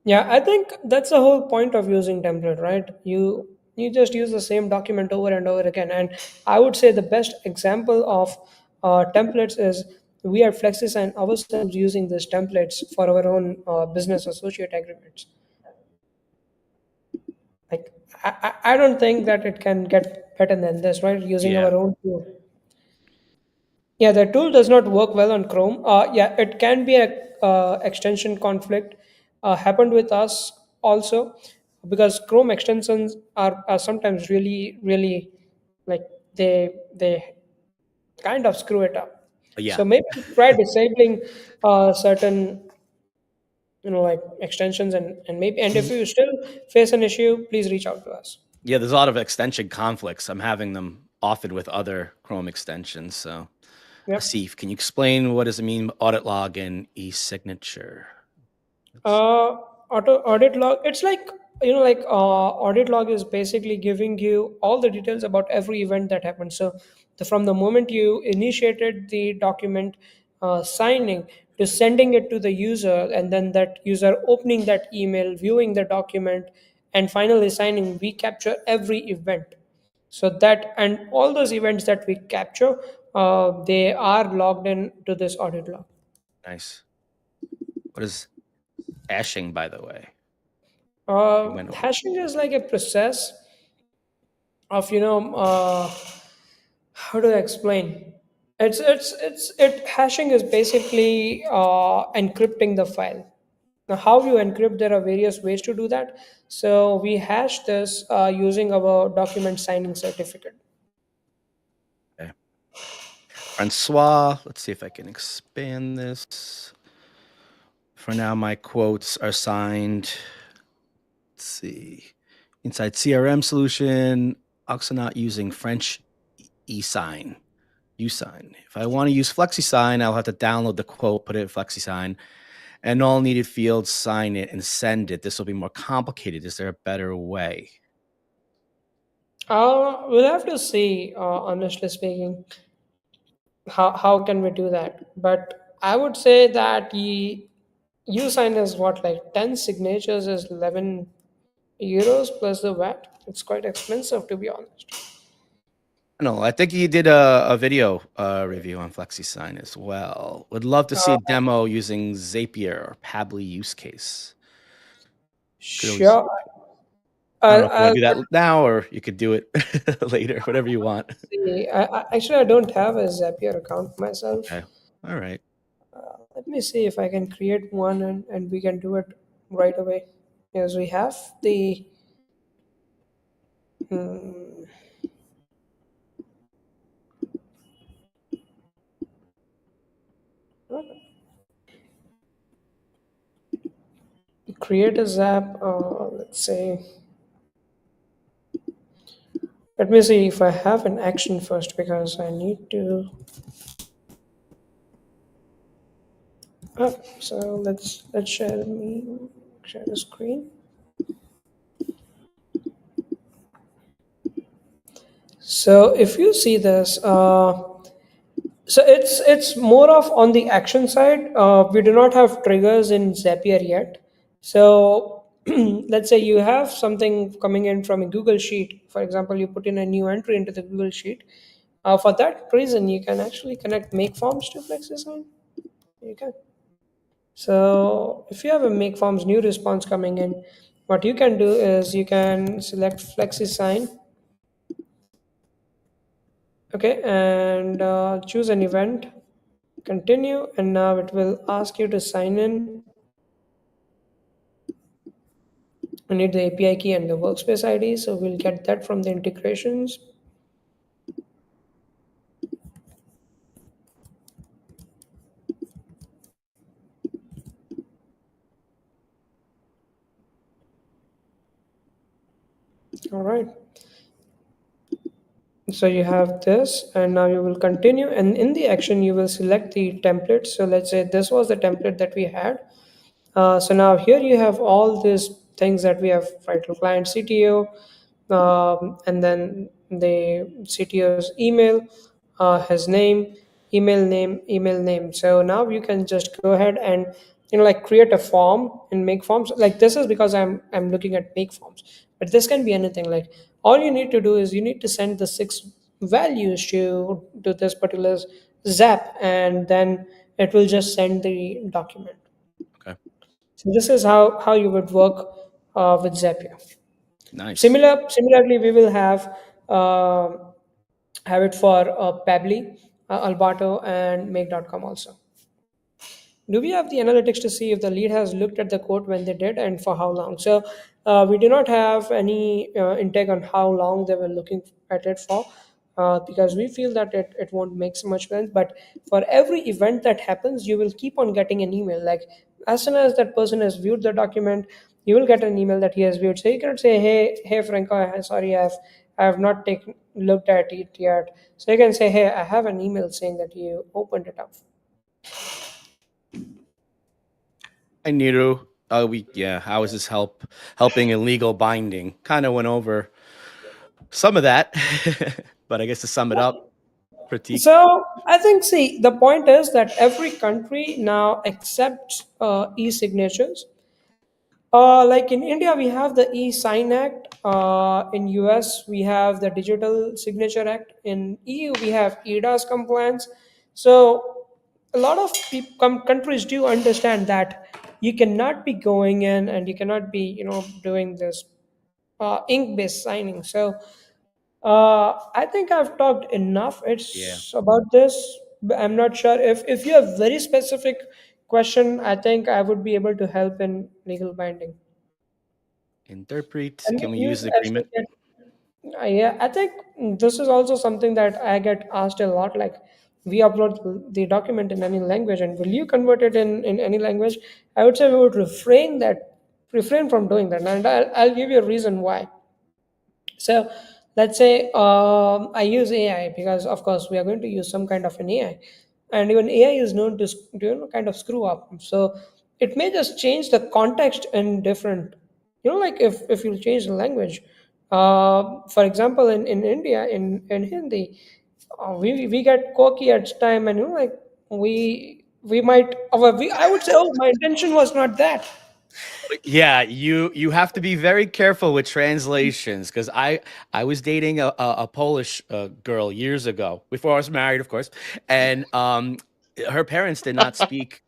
Yeah, I think that's the whole point of using template, right? You just use the same document over and over again. And I would say the best example of templates is we at FlexiSign ourselves using these templates for our own business associate agreements. Like, I don't think that it can get better than this, right? Using Yeah. our own tool. Yeah, the tool does not work well on Chrome. Yeah, it can be a extension conflict. Happened with us also, because Chrome extensions are sometimes really, really, like, they kind of screw it up. Yeah. So maybe try disabling certain, like, extensions, and maybe, and if you still face an issue, please reach out to us. Yeah, there's a lot of extension conflicts. I'm having them often with other Chrome extensions. So, Yep. Asif, can you explain what does it mean audit log and e-signature? Uh, audit log. It's like, audit log is basically giving you all the details about every event that happened. So from the moment you initiated the document, signing, to sending it to the user, and then that user opening that email, viewing the document, and finally signing, we capture every event. So that, and all those events that we capture, they are logged in to this audit log. Nice. What is hashing, by the way? We went over. Hashing is like a process of, how do I explain? It hashing is basically encrypting the file. Now, how you encrypt, there are various ways to do that. So we hash this using our document signing certificate. Okay. Francois, let's see if I can expand this. For now, my quotes are signed. Let's see. Inside CRM solution, also not using French e-sign. USign. If I want to use FlexiSign, I'll have to download the quote, put it in FlexiSign, and all needed fields, sign it, and send it. This will be more complicated. Is there a better way? We'll have to see, honestly speaking, how can we do that. But I would say that the sign is what, like 10 signatures is 11 euros plus the VAT. It's quite expensive, to be honest. No, I think he did a video review on FlexiSign as well. Would love to see Uh, a demo using Zapier or Pabbly use case. Could always, sure. I don't know if you want I'll to do that now or you could do it later, whatever you want. see. Actually, I don't have a Zapier account myself. Okay. All right. Let me see if I can create one, and we can do it right away. Because we have the. Hmm, Create a zap. Let's say, let me see if I have an action first because I need to. So let's share the screen. So if you see this, so it's more of on the action side. We do not have triggers in Zapier yet. So let's say you have something coming in from a Google Sheet. For example, you put in a new entry into the Google Sheet. For that reason, you can actually connect make forms to FlexiSign. You can. So if you have a make forms new response coming in, what you can do is you can select FlexiSign, okay, and choose an event, continue, and now it will ask you to sign in. We need the API key and the workspace ID, so we'll get that from the integrations. All right. So you have this, and now you will continue, and in the action you will select the template. So let's say this was the template that we had. So now here you have all these things that we have, right? Client CTO, and then the CTO's email, his name, email name. So now you can just go ahead and like create a form and make forms. Like this is because I'm looking at make forms, but this can be anything. Like all you need to do is you need to send the 6 values to this particular zap, and then it will just send the document. Okay. So this is how you would work with Zapier. Nice. Similarly, we will uh, have it for Pably, Albato, and Make.com also. Do we have the analytics to see if the lead has looked at the code when they did and for how long? So we do not have any intake on how long they were looking at it for, because we feel that it won't make so much sense. But for every event that happens, you will keep on getting an email. Like as soon as that person has viewed the document, you will get an email that he has viewed. So you can say, hey Franco, sorry, I have not taken looked at it yet. So you can say, hey, I have an email saying that you opened it up. Hi, Niru. How is this helping in legal binding? Kind of went over some of that, but I guess to sum it up, Pratik. So I think, see, the point is that every country now accepts e-signatures. Like in India, we have the e-sign act. In US, we have the Digital Signature Act. In EU, we have EDAS compliance. So a lot of countries do understand that you cannot be going in and you cannot be, doing this ink-based signing. So I think I've talked enough. Yeah. It's about this. I'm not sure if you have very specific question. I think I would be able to help in legal binding. Interpret. Can Can we we use use the agreement? SDK? Yeah, I think this is also something that I get asked a lot. Like, we upload the document in any language, and will you convert it in any language? I would say we would refrain from doing that, and I'll give you a reason why. So let's say I use AI because, of course, we are going to use some kind of an AI, and even AI is known to kind of screw up. So it may just change the context in different, like if you change the language. For example, in India, in Hindi, we get quirky at time, and like we might, I would say, oh, my intention was not that. Yeah, you have to be very careful with translations because I was dating a Polish girl years ago before I was married, of course, and her parents did not speak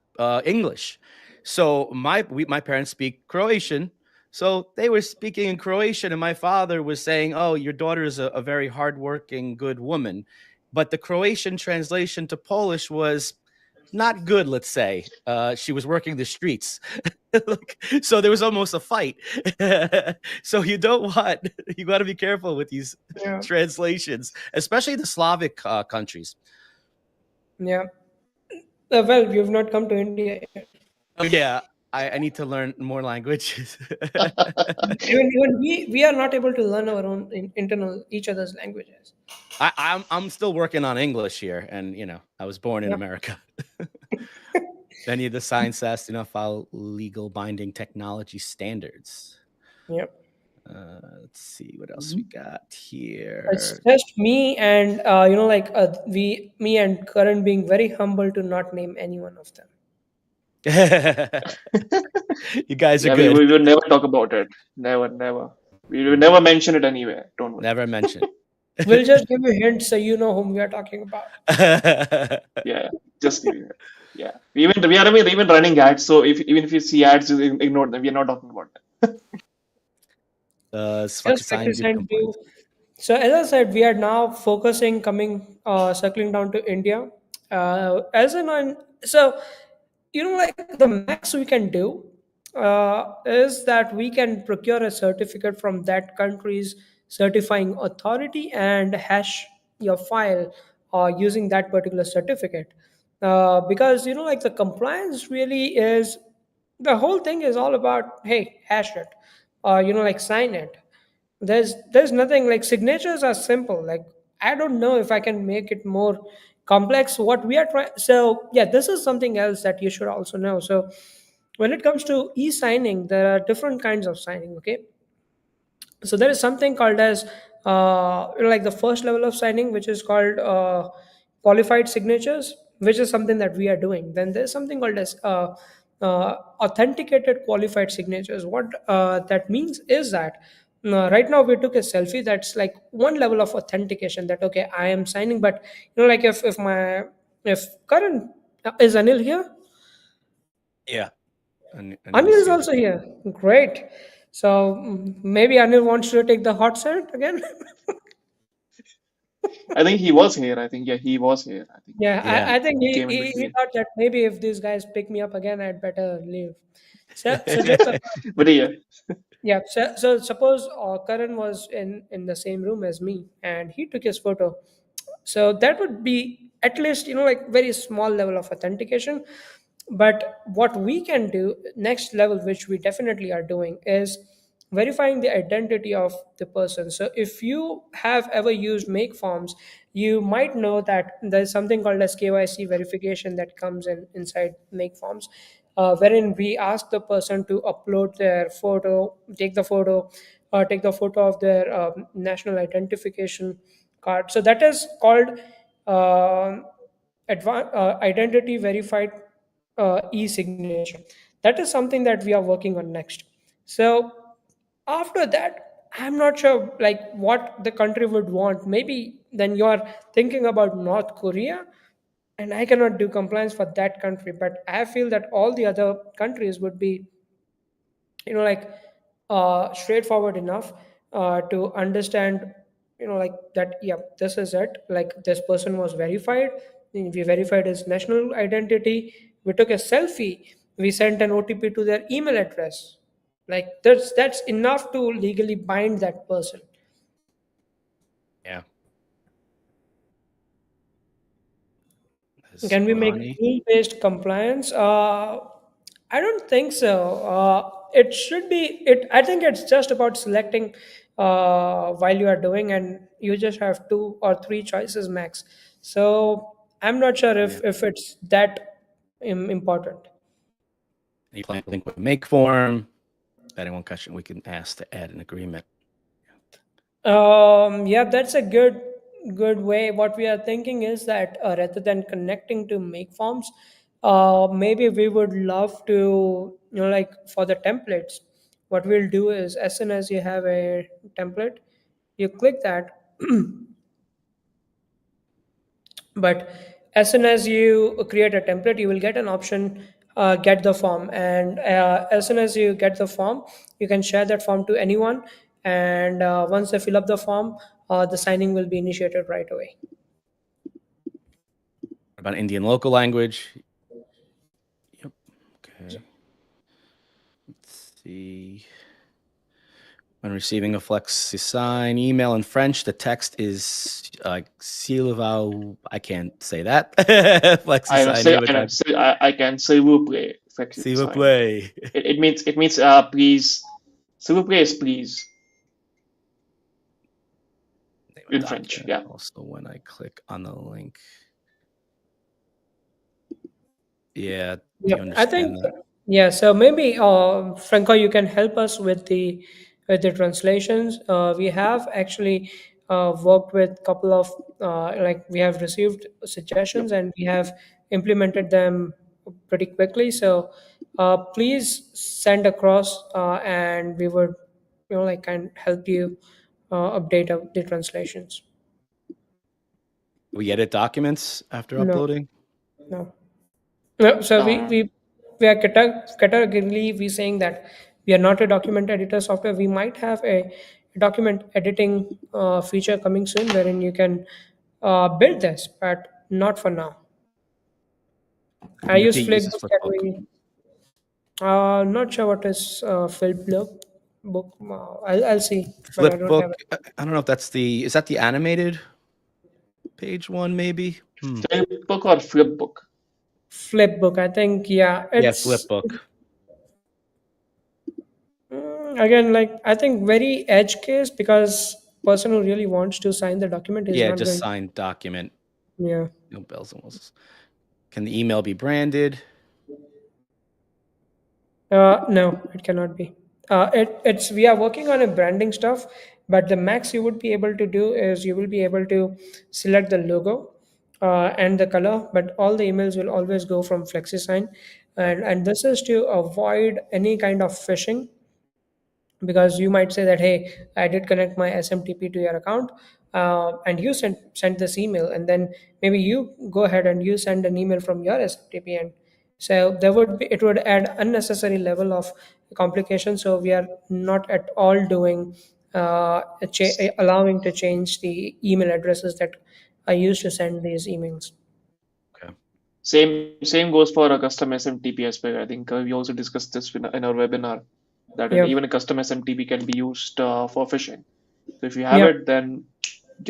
English, so my parents speak Croatian, so they were speaking in Croatian, and my father was saying, "Oh, your daughter is a very hardworking, good woman," but the Croatian translation to Polish was not good. Let's say she was working the streets. Like, so there was almost a fight. So you don't want you got to be careful with these Yeah, translations, especially the Slavic countries. yeah. Well, you've not come to India yet. Oh yeah, I need to learn more languages. Even we are not able to learn our own internal each other's languages. I'm still working on English here, and I was born in Yep. America. Any of the signs has to follow legal binding technology standards. Yep. Let's see what else we got here. It's just me and me and Karan being very humble to not name any one of them. You guys are Yeah, good. we will never talk about it. Never, never. We will never mention it anywhere. Don't worry. Never mention. We'll just give you hints so you know whom we are talking about. Yeah, just give it. Yeah, we are even running ads. So even if you see ads, just ignore them. We are not talking about them. Just FlexiSign good FlexiSign view. compliance. So as I said, we are now focusing, circling down to India. As in, so like the max we can do is that we can procure a certificate from that country's certifying authority and hash your file using that particular certificate. Because like the compliance really is the whole thing is all about, hey, hash it, like sign it. There's nothing like signatures are simple. Like I don't know if I can make it more complex. What we are trying. So yeah, this is something else that you should also know. So when it comes to e-signing, there are different kinds of signing. Okay, so there is something called as like the first level of signing, which is called qualified signatures, which is something that we are doing. Then there's something called as authenticated qualified signatures. What that means is that right now we took a selfie. That's like one level of authentication, that okay, I am signing. But like if Karan, is Anil here? Yeah. And Anil is here. also here. Great. So maybe Anil wants to take the hot seat again. I think he was here. I think he was here. I think Yeah, Yeah. I think he he, came in he he between. thought that maybe if these guys pick me up again, I'd better leave. So just But yeah, yeah. So suppose Karan was in the same room as me, and he took his photo. So that would be at least like very small level of authentication. But what we can do next level, which we definitely are doing, is verifying the identity of the person. So if you have ever used make forms, you might know that there's something called as KYC verification that comes in inside make forms, wherein we ask the person to upload their photo, take the photo of their national identification card. So that is called identity verified e-signature. That is something that we are working on next. So after that, I'm not sure like what the country would want. Maybe then you're thinking about North Korea, and I cannot do compliance for that country. But I feel that all the other countries would be like straightforward enough to understand like that, yeah, this is it, like this person was verified. We verified his national identity, we took a selfie, we sent an OTP to their email address. Like that's enough to legally bind that person. Yeah. Can we make Parwani. rule-based compliance? I don't think so. It should be it. I think it's just about selecting while you are doing, and you just have two or three choices max. So I'm not sure Yeah. if it's that important. Any plan to link with make form? Depending on question, we can ask to add an agreement. Yeah, that's a good way. What we are thinking is that rather than connecting to make forms, maybe we would love to, like for the templates, what we'll do is as soon as you have a template, you click that. But as soon as you create a template, you will get an option, get the form. And as soon as you get the form, you can share that form to anyone. And once they fill up the form, the signing will be initiated right away. About Indian local language. Yep. Okay. Let's see. When receiving a FlexiSign email in French, the text is Silvao. I can't say that. FlexiSign. I can say vous plaît. S'il vous FlexiSign. plaît. It means please. S'il vous plaît is please Name of in French. document. Yeah. Also, when I click on the link. Yeah. Do you Yep, I think understand that? yeah. So maybe Franco, you can help us with the translations. We have actually worked with a couple of like we have received Yep. suggestions and we have implemented them pretty quickly. So please send across and we would like can help you update the translations. We edit documents after No, uploading. no. No, so Um, we are categorically we saying that we are not a document editor software. We might have a document editing feature coming soon wherein you can build this, but not for now. I And your use T uses Flipbook. Can Flipbook. we? Not sure what is Flipbook. Book. I'll see, but I don't Flipbook. have it. I don't know if that's is that the animated page one, maybe? Flipbook or Flipbook? Flipbook. I think yeah. Yeah, It's Flipbook. again like I think very edge case because person who really wants to sign the document is Yeah, not just going. signed document. Yeah. No bells and whistles. Can the email be branded? No, it cannot be. It's we are working on a branding stuff, but the max you would be able to do is you will be able to select the logo and the color, but all the emails will always go from FlexiSign, Okay. and this is to avoid any kind of phishing because you might say that hey I did connect my smtp to your account and you sent this email and then maybe you go ahead and you send an email from your smtp and so there would be it would add unnecessary level of complication so we are not at all doing allowing to change the email addresses that I used to send these emails. Okay. Same goes for a custom SMTP as well. I think we also discussed this in our webinar that Yeah, even a custom SMTP can be used for phishing. So if you have yeah. it, then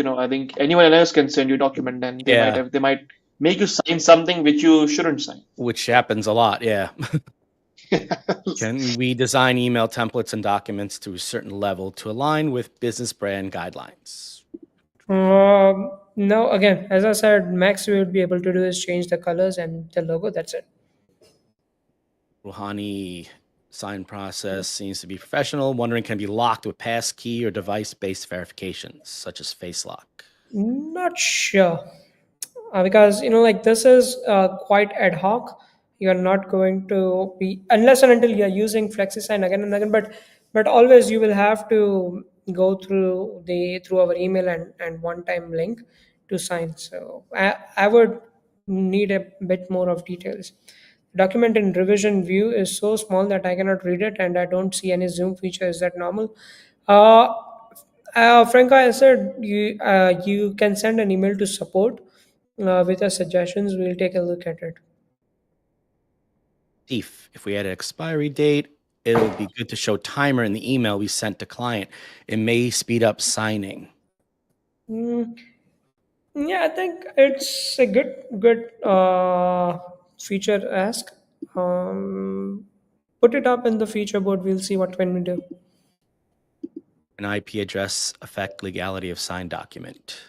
I think anyone else can send you a document, and Yeah, they might make you sign something which you shouldn't sign. which happens a lot. Yeah. Can we design email templates and documents to a certain level to align with business brand guidelines? No, again, as I said, max we would be able to do is change the colors and the logo. That's it. Rouhani sign process seems to be professional. Wondering can be locked with passkey or device-based verifications, such as face lock. Not sure because like this is quite ad hoc. You're not going to be unless and until you're using FlexiSign again and again. But always you will have to go through our email and one time link to sign. So I would need a bit more of details. Document in revision view is so small that I cannot read it and I don't see any zoom feature. Is that normal? Uh, Franco, I said you can send an email to support with your suggestions. We'll take a look at it. If we had an expiry date, it'll be good to show timer in the email we sent to client. It may speed up signing. Mm, yeah, I think it's a good feature ask. Put it up in the feature board. We'll see what can we do. An IP address affect legality of signed document.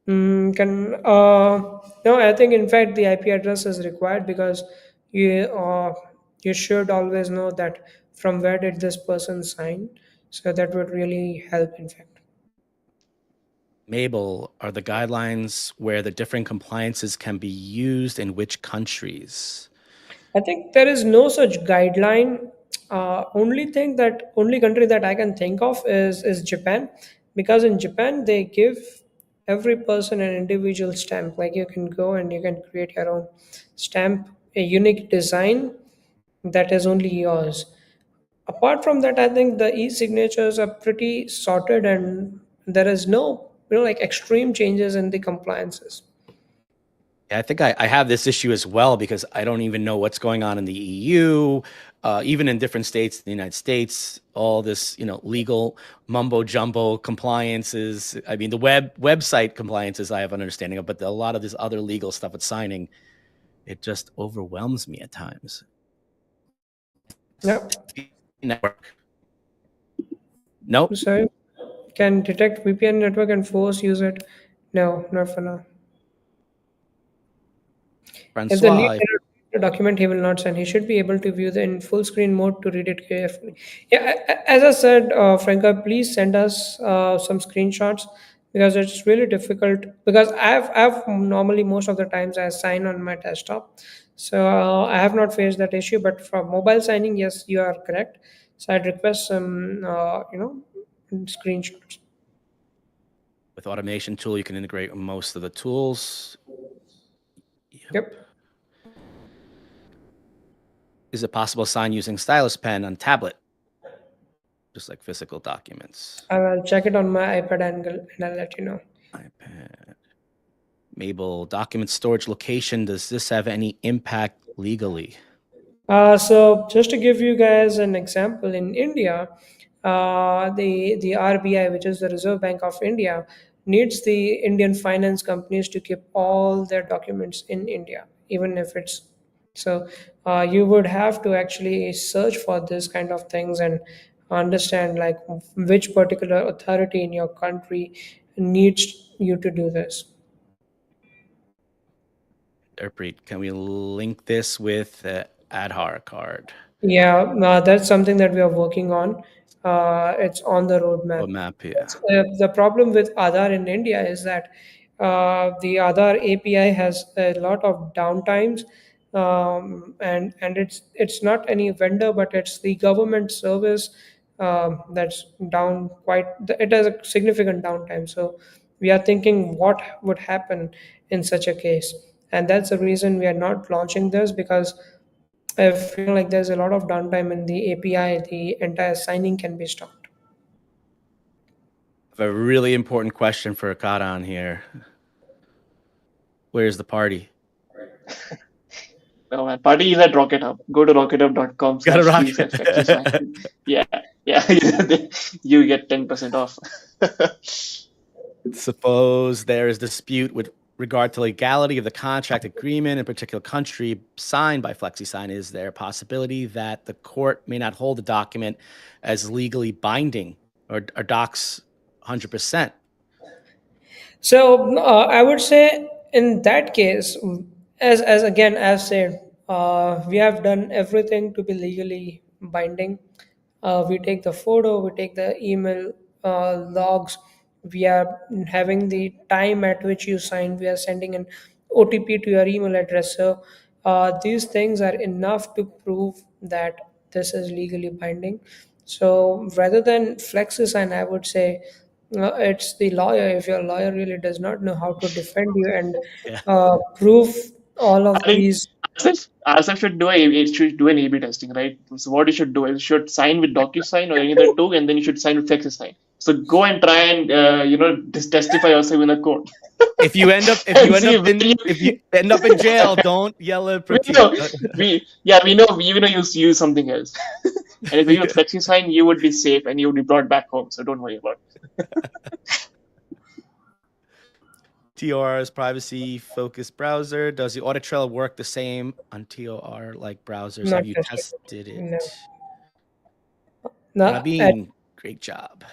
Can no? I think in fact the IP address is required because you should always know that from where did this person sign. So that would really help. In fact. Mabel, are the guidelines where the different compliances can be used in which countries? I think there is no such guideline. Only country that I can think of is Japan, because in Japan they give every person an individual stamp. Like you can go and you can create your own stamp, a unique design that is only yours. Apart from that, I think the e-signatures are pretty sorted, and there is no like extreme changes in the compliances. Yeah, I think I have this issue as well because I don't even know what's going on in the EU, even in different states in the United States. All this, legal mumbo jumbo compliances. I mean, the website compliances I have an understanding of, but a lot of this other legal stuff with signing, it just overwhelms me at times. Yep. network. Nope. So can detect VPN network and force use it? No, not for now. If the lead Francois, cannot read the document, he will not sign. He should be able to view the in full screen mode to read it carefully. Yeah, as I said, Franca, please send us some screenshots because it's really difficult. Because I've normally most of the times I sign on my desktop, so I have not faced that issue. But for mobile signing, yes, you are correct. So I'd request some, screenshots. with automation tool, you can integrate most of the tools. Yep. Is it possible to sign using stylus pen on tablet, just like physical documents? I will check it on my iPad angle and I'll let you know. iPad. Mabel, document storage location. Does this have any impact legally? So just to give you guys an example, in India, the RBI, which is the Reserve Bank of India, needs the Indian finance companies to keep all their documents in India, even if it's so. You would have to actually search for this kind of things and understand like which particular authority in your country needs you to do this. Urpreet, can we link this with Aadhaar card? Yeah, that's something that we are working on. It's on the roadmap. Roadmap, yeah. The problem with Aadhaar in India is that the Aadhaar API has a lot of downtimes, and it's not any vendor, but it's the government service that's down quite. It has a significant downtime. So we are thinking what would happen in such a case, and that's the reason we are not launching this because if like there's a lot of downtime in the API, the entire signing can be stopped. I have a really important question for Karan here. Where's the party? No, man. Party is at RocketHub. Go to rockethub.com Got a slash free rocket. slash FlexiSign. Yeah, yeah. You get 10% off. Suppose there is dispute with regard to legality of the contract agreement in a particular country signed by FlexiSign. Is there a possibility that the court may not hold the document as legally binding or docs 100%? So I would say in that case, as again as said, we have done everything to be legally binding. We take the photo, we take the email logs. We are having the time at which you sign. We are sending an OTP to your email address. So these things are enough to prove that this is legally binding. So rather than FlexiSign, I would say it's the lawyer. If your lawyer really does not know how to defend you and Yeah. prove all of I think these. Asif should do should do an A/B testing, right? So what you should do is you should sign with DocuSign or any other two, and then you should sign with FlexiSign. So go and try and testify yourself in a court. If you end up And see where if you end up in jail, don't yell at we Pratik. know we know you use something else. And if you use FlexiSign, you would be safe and you would be brought back home. So don't worry about it. TOR's privacy-focused browser. Does the audit trail work the same on TOR like browsers? Not Have you tested. tested it? No. No, Rabin, great job.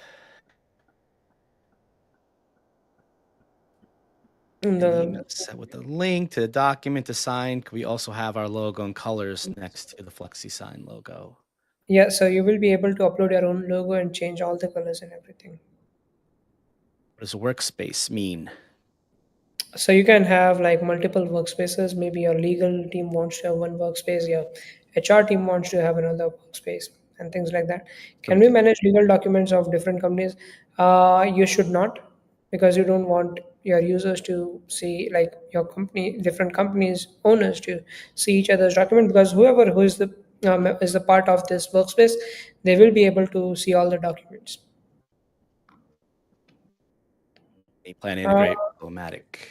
And the email set with the link to the document to sign. We also have our logo and colors next to the FlexiSign logo. yeah, so you will be able to upload your own logo and change all the colors and everything. What does workspace mean? So you can have like multiple workspaces. Maybe your legal team wants to have one workspace, your HR team wants to have another workspace, and things like that. Can we manage legal documents of different companies? You should not, because you don't want your users to see like your company, different companies owners to see each other's document. Because whoever who is the part of this workspace, they will be able to see all the documents. Any plan to integrate Diplomatic?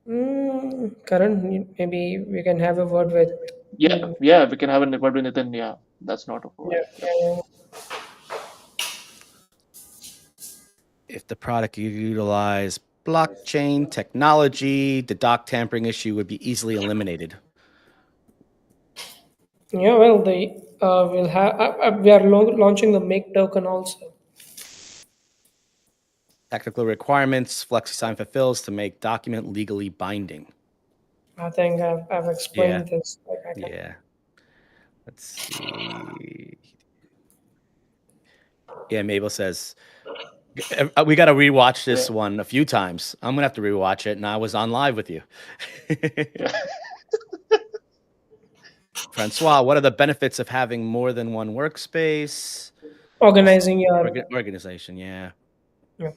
Karan, maybe we can have a word with. Yeah, we can have a word with Nitin. Yeah, that's not a word. Yeah. If the product utilized blockchain technology, the doc tampering issue would be easily eliminated. Yeah, well, the we are launching the make token also. Technical requirements FlexiSign fulfills to make document legally binding. I think I've Yeah, explained this. Like I can. yeah. Let's see. Yeah, Mabel says we got to rewatch this Yeah. one a few times. I'm gonna have to rewatch it, and I was on live with you. Yeah. Francois, what are the benefits of having more than one workspace? Organizing your. Organization, yeah. Yeah.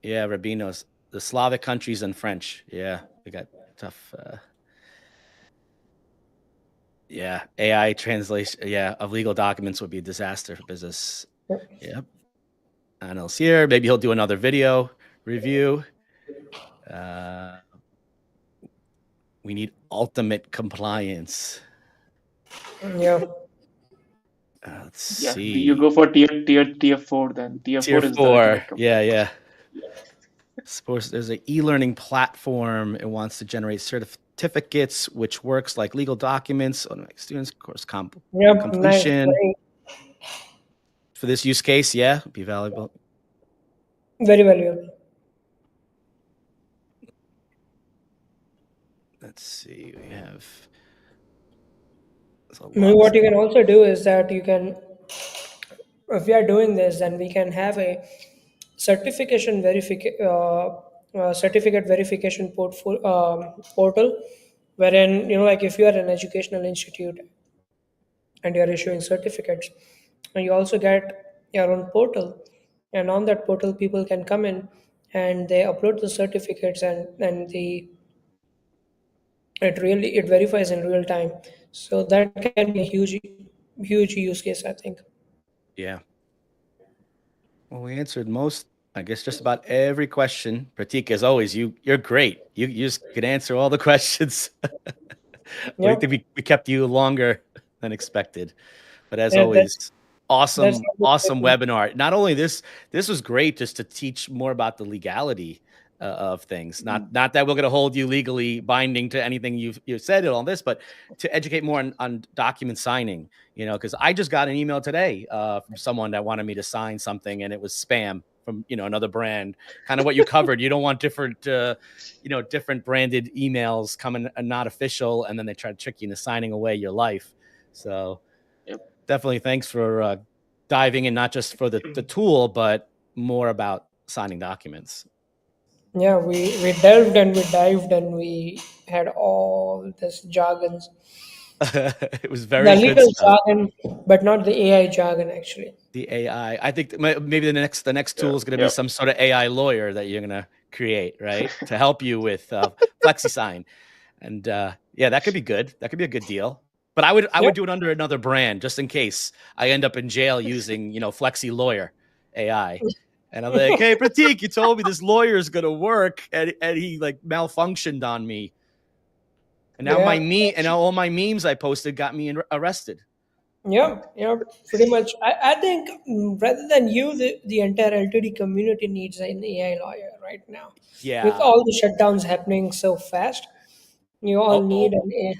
Yeah, Rabinos, the Slavic countries and French. Yeah, we got tough. Yeah, AI translation. Yeah, of legal documents would be a disaster for business. Yep. Anil's here. Maybe he'll do another video review. We need ultimate compliance. Yeah. Let's Yeah. see. You go for tier 4 then. Tier Tier 4 is the 4. ultimate Yeah, compliance. yeah. Suppose there's an e-learning platform. It wants to generate certificates, which works like legal documents on students, course Yep. Nice. completion. Very, For this use case, yeah, be valuable. very valuable. Let's see. We have. Maybe what you can also do is that you can, if we are doing this, then we can have a certificate verification portal, wherein like if you are an educational institute and you are issuing certificates, and you also get your own portal, and on that portal people can come in and they upload the certificates, and the it verifies in real time. So that can be a huge use case, I think. Yeah. Well, we answered most, I guess, just about every question. Pratik, as always, you're great. You just could answer all the questions. I Yeah. think we kept you longer than expected. But as Yeah, always, that's awesome webinar. Not only this was great just to teach more about the legality of things. Not that we're going to hold you legally binding to anything you've said and all this, but to educate more on document signing. Because I just got an email today from someone that wanted me to sign something, and it was spam from another brand. Kind of what you covered. You don't want different different branded emails coming not official, and then they try to trick you into signing away your life. So Yep. definitely thanks for diving in, not just for the tool, but more about signing documents. Yeah, we delved and we dived and we had all this jargons. It was The very good legal stuff. jargon, but not the AI jargon actually. The AI. I think maybe the next tool is going to be Yep. some sort of AI lawyer that you're going to create, right, to help you with FlexiSign. And yeah, that could be good. That could be a good deal. But I would Yep. do it under another brand just in case I end up in jail using Flexi Lawyer AI. And I'm like, hey, Pratik, you told me this lawyer is gonna work, and he like malfunctioned on me. And now Yeah. all my memes I posted got me arrested. Yeah, pretty much. I think rather than you, the entire LTD community needs an AI lawyer right now. With Yeah. all the shutdowns happening so fast, you all need an AI.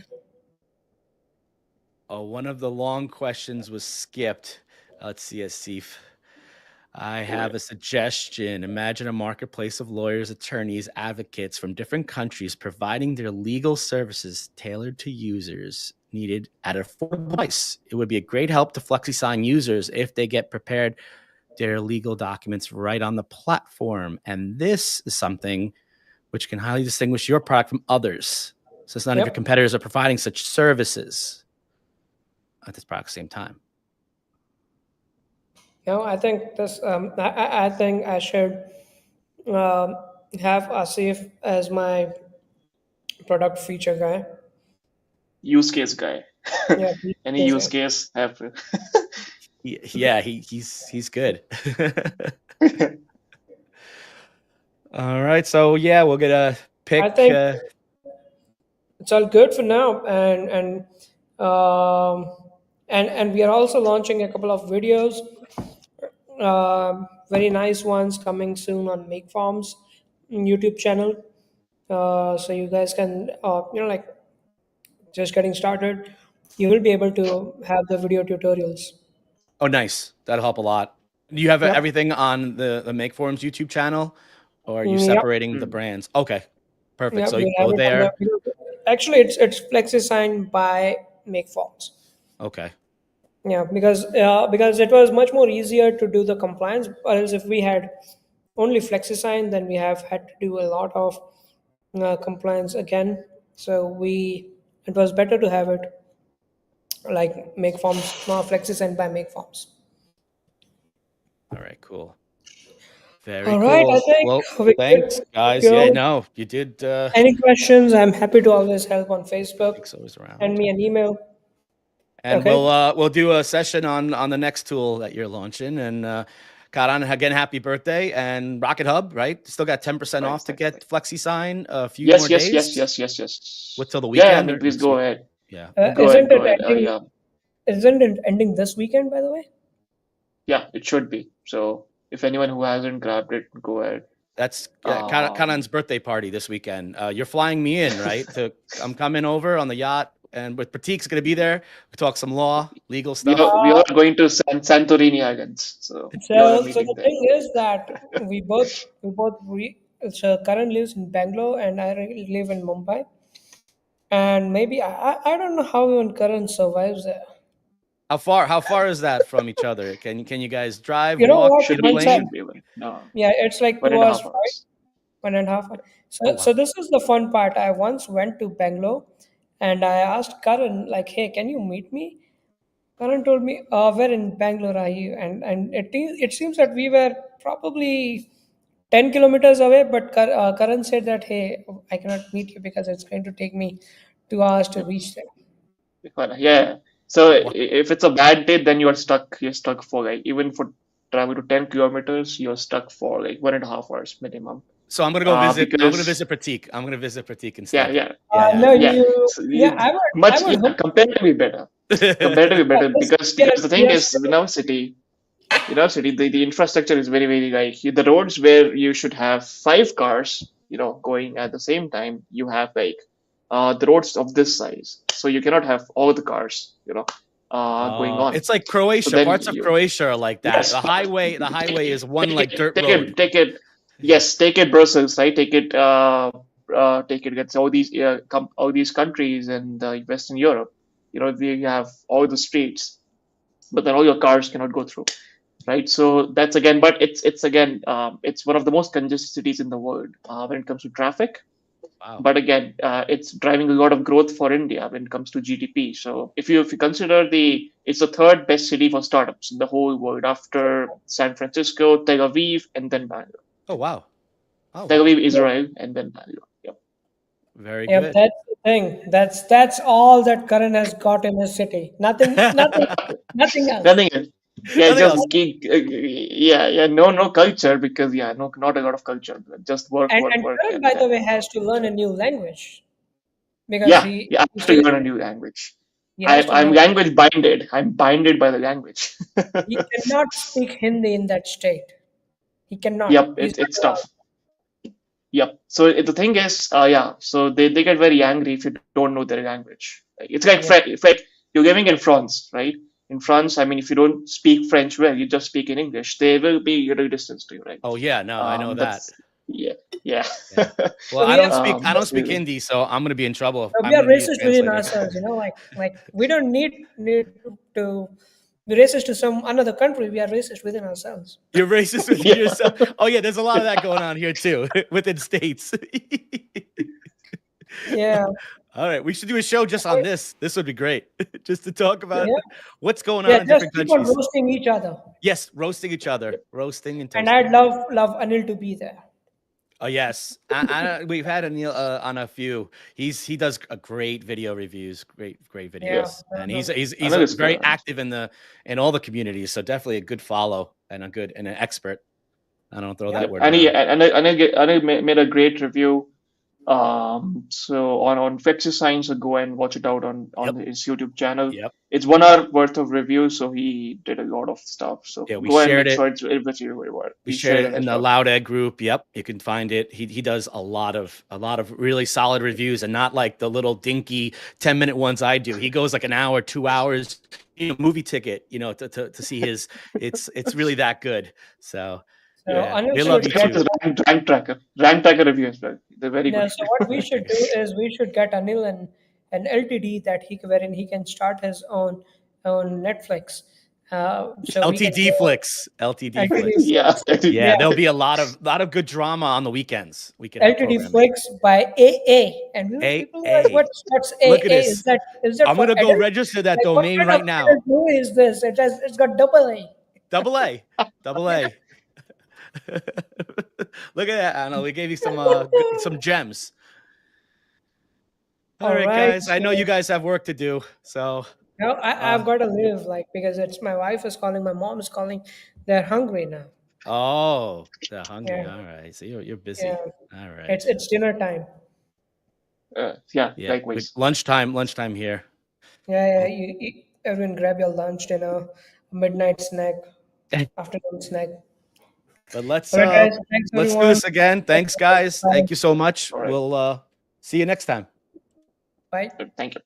Oh, one of the long questions was skipped. Let's see, Asif. I have a suggestion. Imagine a marketplace of lawyers, attorneys, advocates from different countries providing their legal services tailored to users needed at an affordable price. It would be a great help to FlexiSign users if they get prepared their legal documents right on the platform. And this is something which can highly distinguish your product from others, since none of your Yep. competitors are providing such services at this product at the same time. I think this. I think I should um, have Asif as my product feature guy. Use case guy. Yeah, Any yes, use yeah. case have. Yeah, he's good. All right, so yeah, we're gonna I pick. think it's all good for now, um, and we are also launching a couple of videos, very nice ones coming soon on Make Farms YouTube channel. So you guys can, like, just getting started. you will be able to have the video tutorials. Oh, nice. That'll help a lot. Do you have Yep. everything on the Make Forums YouTube channel, or are you Yep. separating the brands? Okay, perfect. Yep. So you We'll have go it on the there. video. Actually, it's FlexiSign by Makeforms. Okay. Yeah, because it was much more easier to do the compliance. Whereas if we had only FlexiSign, then we have had to do a lot of compliance again. So it was better to have it like Makeforms, FlexiSign by Makeforms. All right. Cool. Very All right, I cool. think Well, we're good thanks, to guys. Yeah, go. no, you did. Any questions? I'm happy to always help on Facebook. Thanks always Send around. me an email. And Okay. we'll do a session on the next tool that you're launching. And Karan, again, happy birthday. And RocketHub, right? Still got 10% off Thanks, to thanks, get thanks. FlexiSign a few more Yes, yes, yes, days. yes, yes, yes. What till the Yeah, I weekend mean, or please next go week? ahead. Yeah. Go ahead, go ahead. Yeah, Isn't it ending this weekend, by the way? yeah, it should be. So if anyone who hasn't grabbed it, go ahead. That's Um, Karan's birthday party this weekend. You're flying me in, right? I'm coming over on the yacht, and with Pratik's gonna be there. We talk some law, legal stuff. we are going to Santorini Islands, so we all are So meeting the there. thing is that so Karan lives in Bangalore and I live in Mumbai, and maybe I don't know how even Karan survives there. How far is that from each other? Can you guys drive, You know walk, what? take a Once I Should plane? be one. No, Yeah, it's like one two and a hours half flight, hours. 1.5 hours. Oh So wow. this is the fun part. I once went to Bangalore, and I asked Karan like, "Hey, can you meet me?" Karan told me, "Where in Bangalore are you?" And it seems that we were probably 10 kilometers away, but Karan said that, "Hey, I cannot meet you because it's going to take me 2 hours to reach there." Yeah. So Wow. if it's a bad day, then you're stuck. You're stuck for like even for travel to 10 kilometers, you're stuck for like 1.5 hours minimum. So I'm gonna go visit. I'm gonna Because visit Pratik. I'm gonna visit Pratik yeah, instead. yeah, Yeah, No, yeah. you. So Yeah, I much would hope. comparatively better. Comparatively yeah. Yeah, better listen, because the we thing are is still. in our city the infrastructure is very very like the roads where you should have 5 cars going at the same time you have like the roads of this size so you cannot have all the cars going on It's like so Croatia. then Parts of you Croatia are like that. yes The highway is one like dirt road. take it Yeah. yes take it Brussels right take it against all these countries and Western Europe they have all the streets but then all your cars cannot go through right so that's again but it's again it's one of the most congested cities in the world when it comes to traffic Wow. but again it's driving a lot of growth for India when it comes to GDP so if you consider it's the third best city for startups in the whole world after San Francisco, Tel Aviv, and then Bangalore. Oh wow. Oh Tel wow. Aviv, Israel, and then Bangalore. Yep. Very Yep, good. that's the thing. That's all that Karan has got in his city. Nothing else. Nothing else. Yeah, Nothing else. just geek. Yeah. No culture because no, not a lot of culture. Just work, work, And work, Karan, and by the then way, has to learn a new language because yeah, he yeah. I he have to stays. learn a new language. He has I'm to I'm learn. language binded. I'm binded by the language. He cannot speak Hindi in that state. He cannot. Yep, He's it's not tough. allowed. Yep. So the thing is, yeah. So they get very angry if you don't know their language. Like, it's like Yeah, It's like you're living in France, right? In France, I mean, if you don't speak French well, you just speak in English. They will be at a distance to you, right? Oh yeah, no, I know that. That's yeah, yeah. Yeah. Well, so I we are don't speak I don't speak Really. Hindi, so I'm gonna be in trouble if we I'm are gonna be a racist within translator. ourselves. Like we don't need to be racist to some another country. We are racist within ourselves. You're racist within Yeah. yourself. Oh yeah, there's a lot of that going on here too, within states. Yeah, All right, we should do a show just on this. This would be great, just to talk about yeah, what's going yeah. on in Just different keep on countries. roasting each other. Yes, roasting each other, roasting and And toasting. I'd love Anil to be there. Oh yes, we've had Anil on a few. He does a great video reviews, great Yeah, videos, Yes. and no. I he's know a this very guy. active in all the communities. So definitely a good follow and an expert. I don't throw that Yep. word And he around. and I made a great review So on FlexiSign, so go and watch it out on Yep. his YouTube channel. Yep. It's 1 hour worth of reviews, so he did a lot of stuff. So Yeah, we go and shared make it. sure it's with your reward. We We shared shared it it in as the well. Loud Egg group. Yep, you can find it. He does a lot of really solid reviews, and not like the little dinky 10-minute ones I do. He goes like an hour, 2 hours, movie ticket, to see his. It's really that good. So So yeah, Anil they love should you Check out get. too. his rank tracker review as well. They're very Yeah, good. so what we should do is we should get Anil an LTD that wherein he can start his own Netflix. So we can LTD flicks, LTD LTD flicks. Yeah, Flix. Yeah, Yeah, there'll be a lot of good drama on the weekends. We could have LTD programming. Flix by AA. And people are like, A. what's Look at AA? this. Is that I'm for gonna go adults? register that Like what domain kind of right now. adult movie is this? It's got double A. Double A. Double A. Look at that, Anna. We gave you some gems. All All right, right. guys. I know you guys have work to do. So Now I've got to leave, like, because it's my wife is calling, my mom is calling. They're hungry now. they're hungry. Yeah, All right. So you're busy. yeah. All right. It's dinner time. yeah, Yeah. likewise. Lunchtime here. Yeah, yeah. Everyone grab your lunch, dinner, midnight snack, afternoon snack. But All right, guys. Thanks, let's do everyone. this again. Thanks, guys. Bye. Thank you so much. All right. We'll see you next time. Bye. Thank you.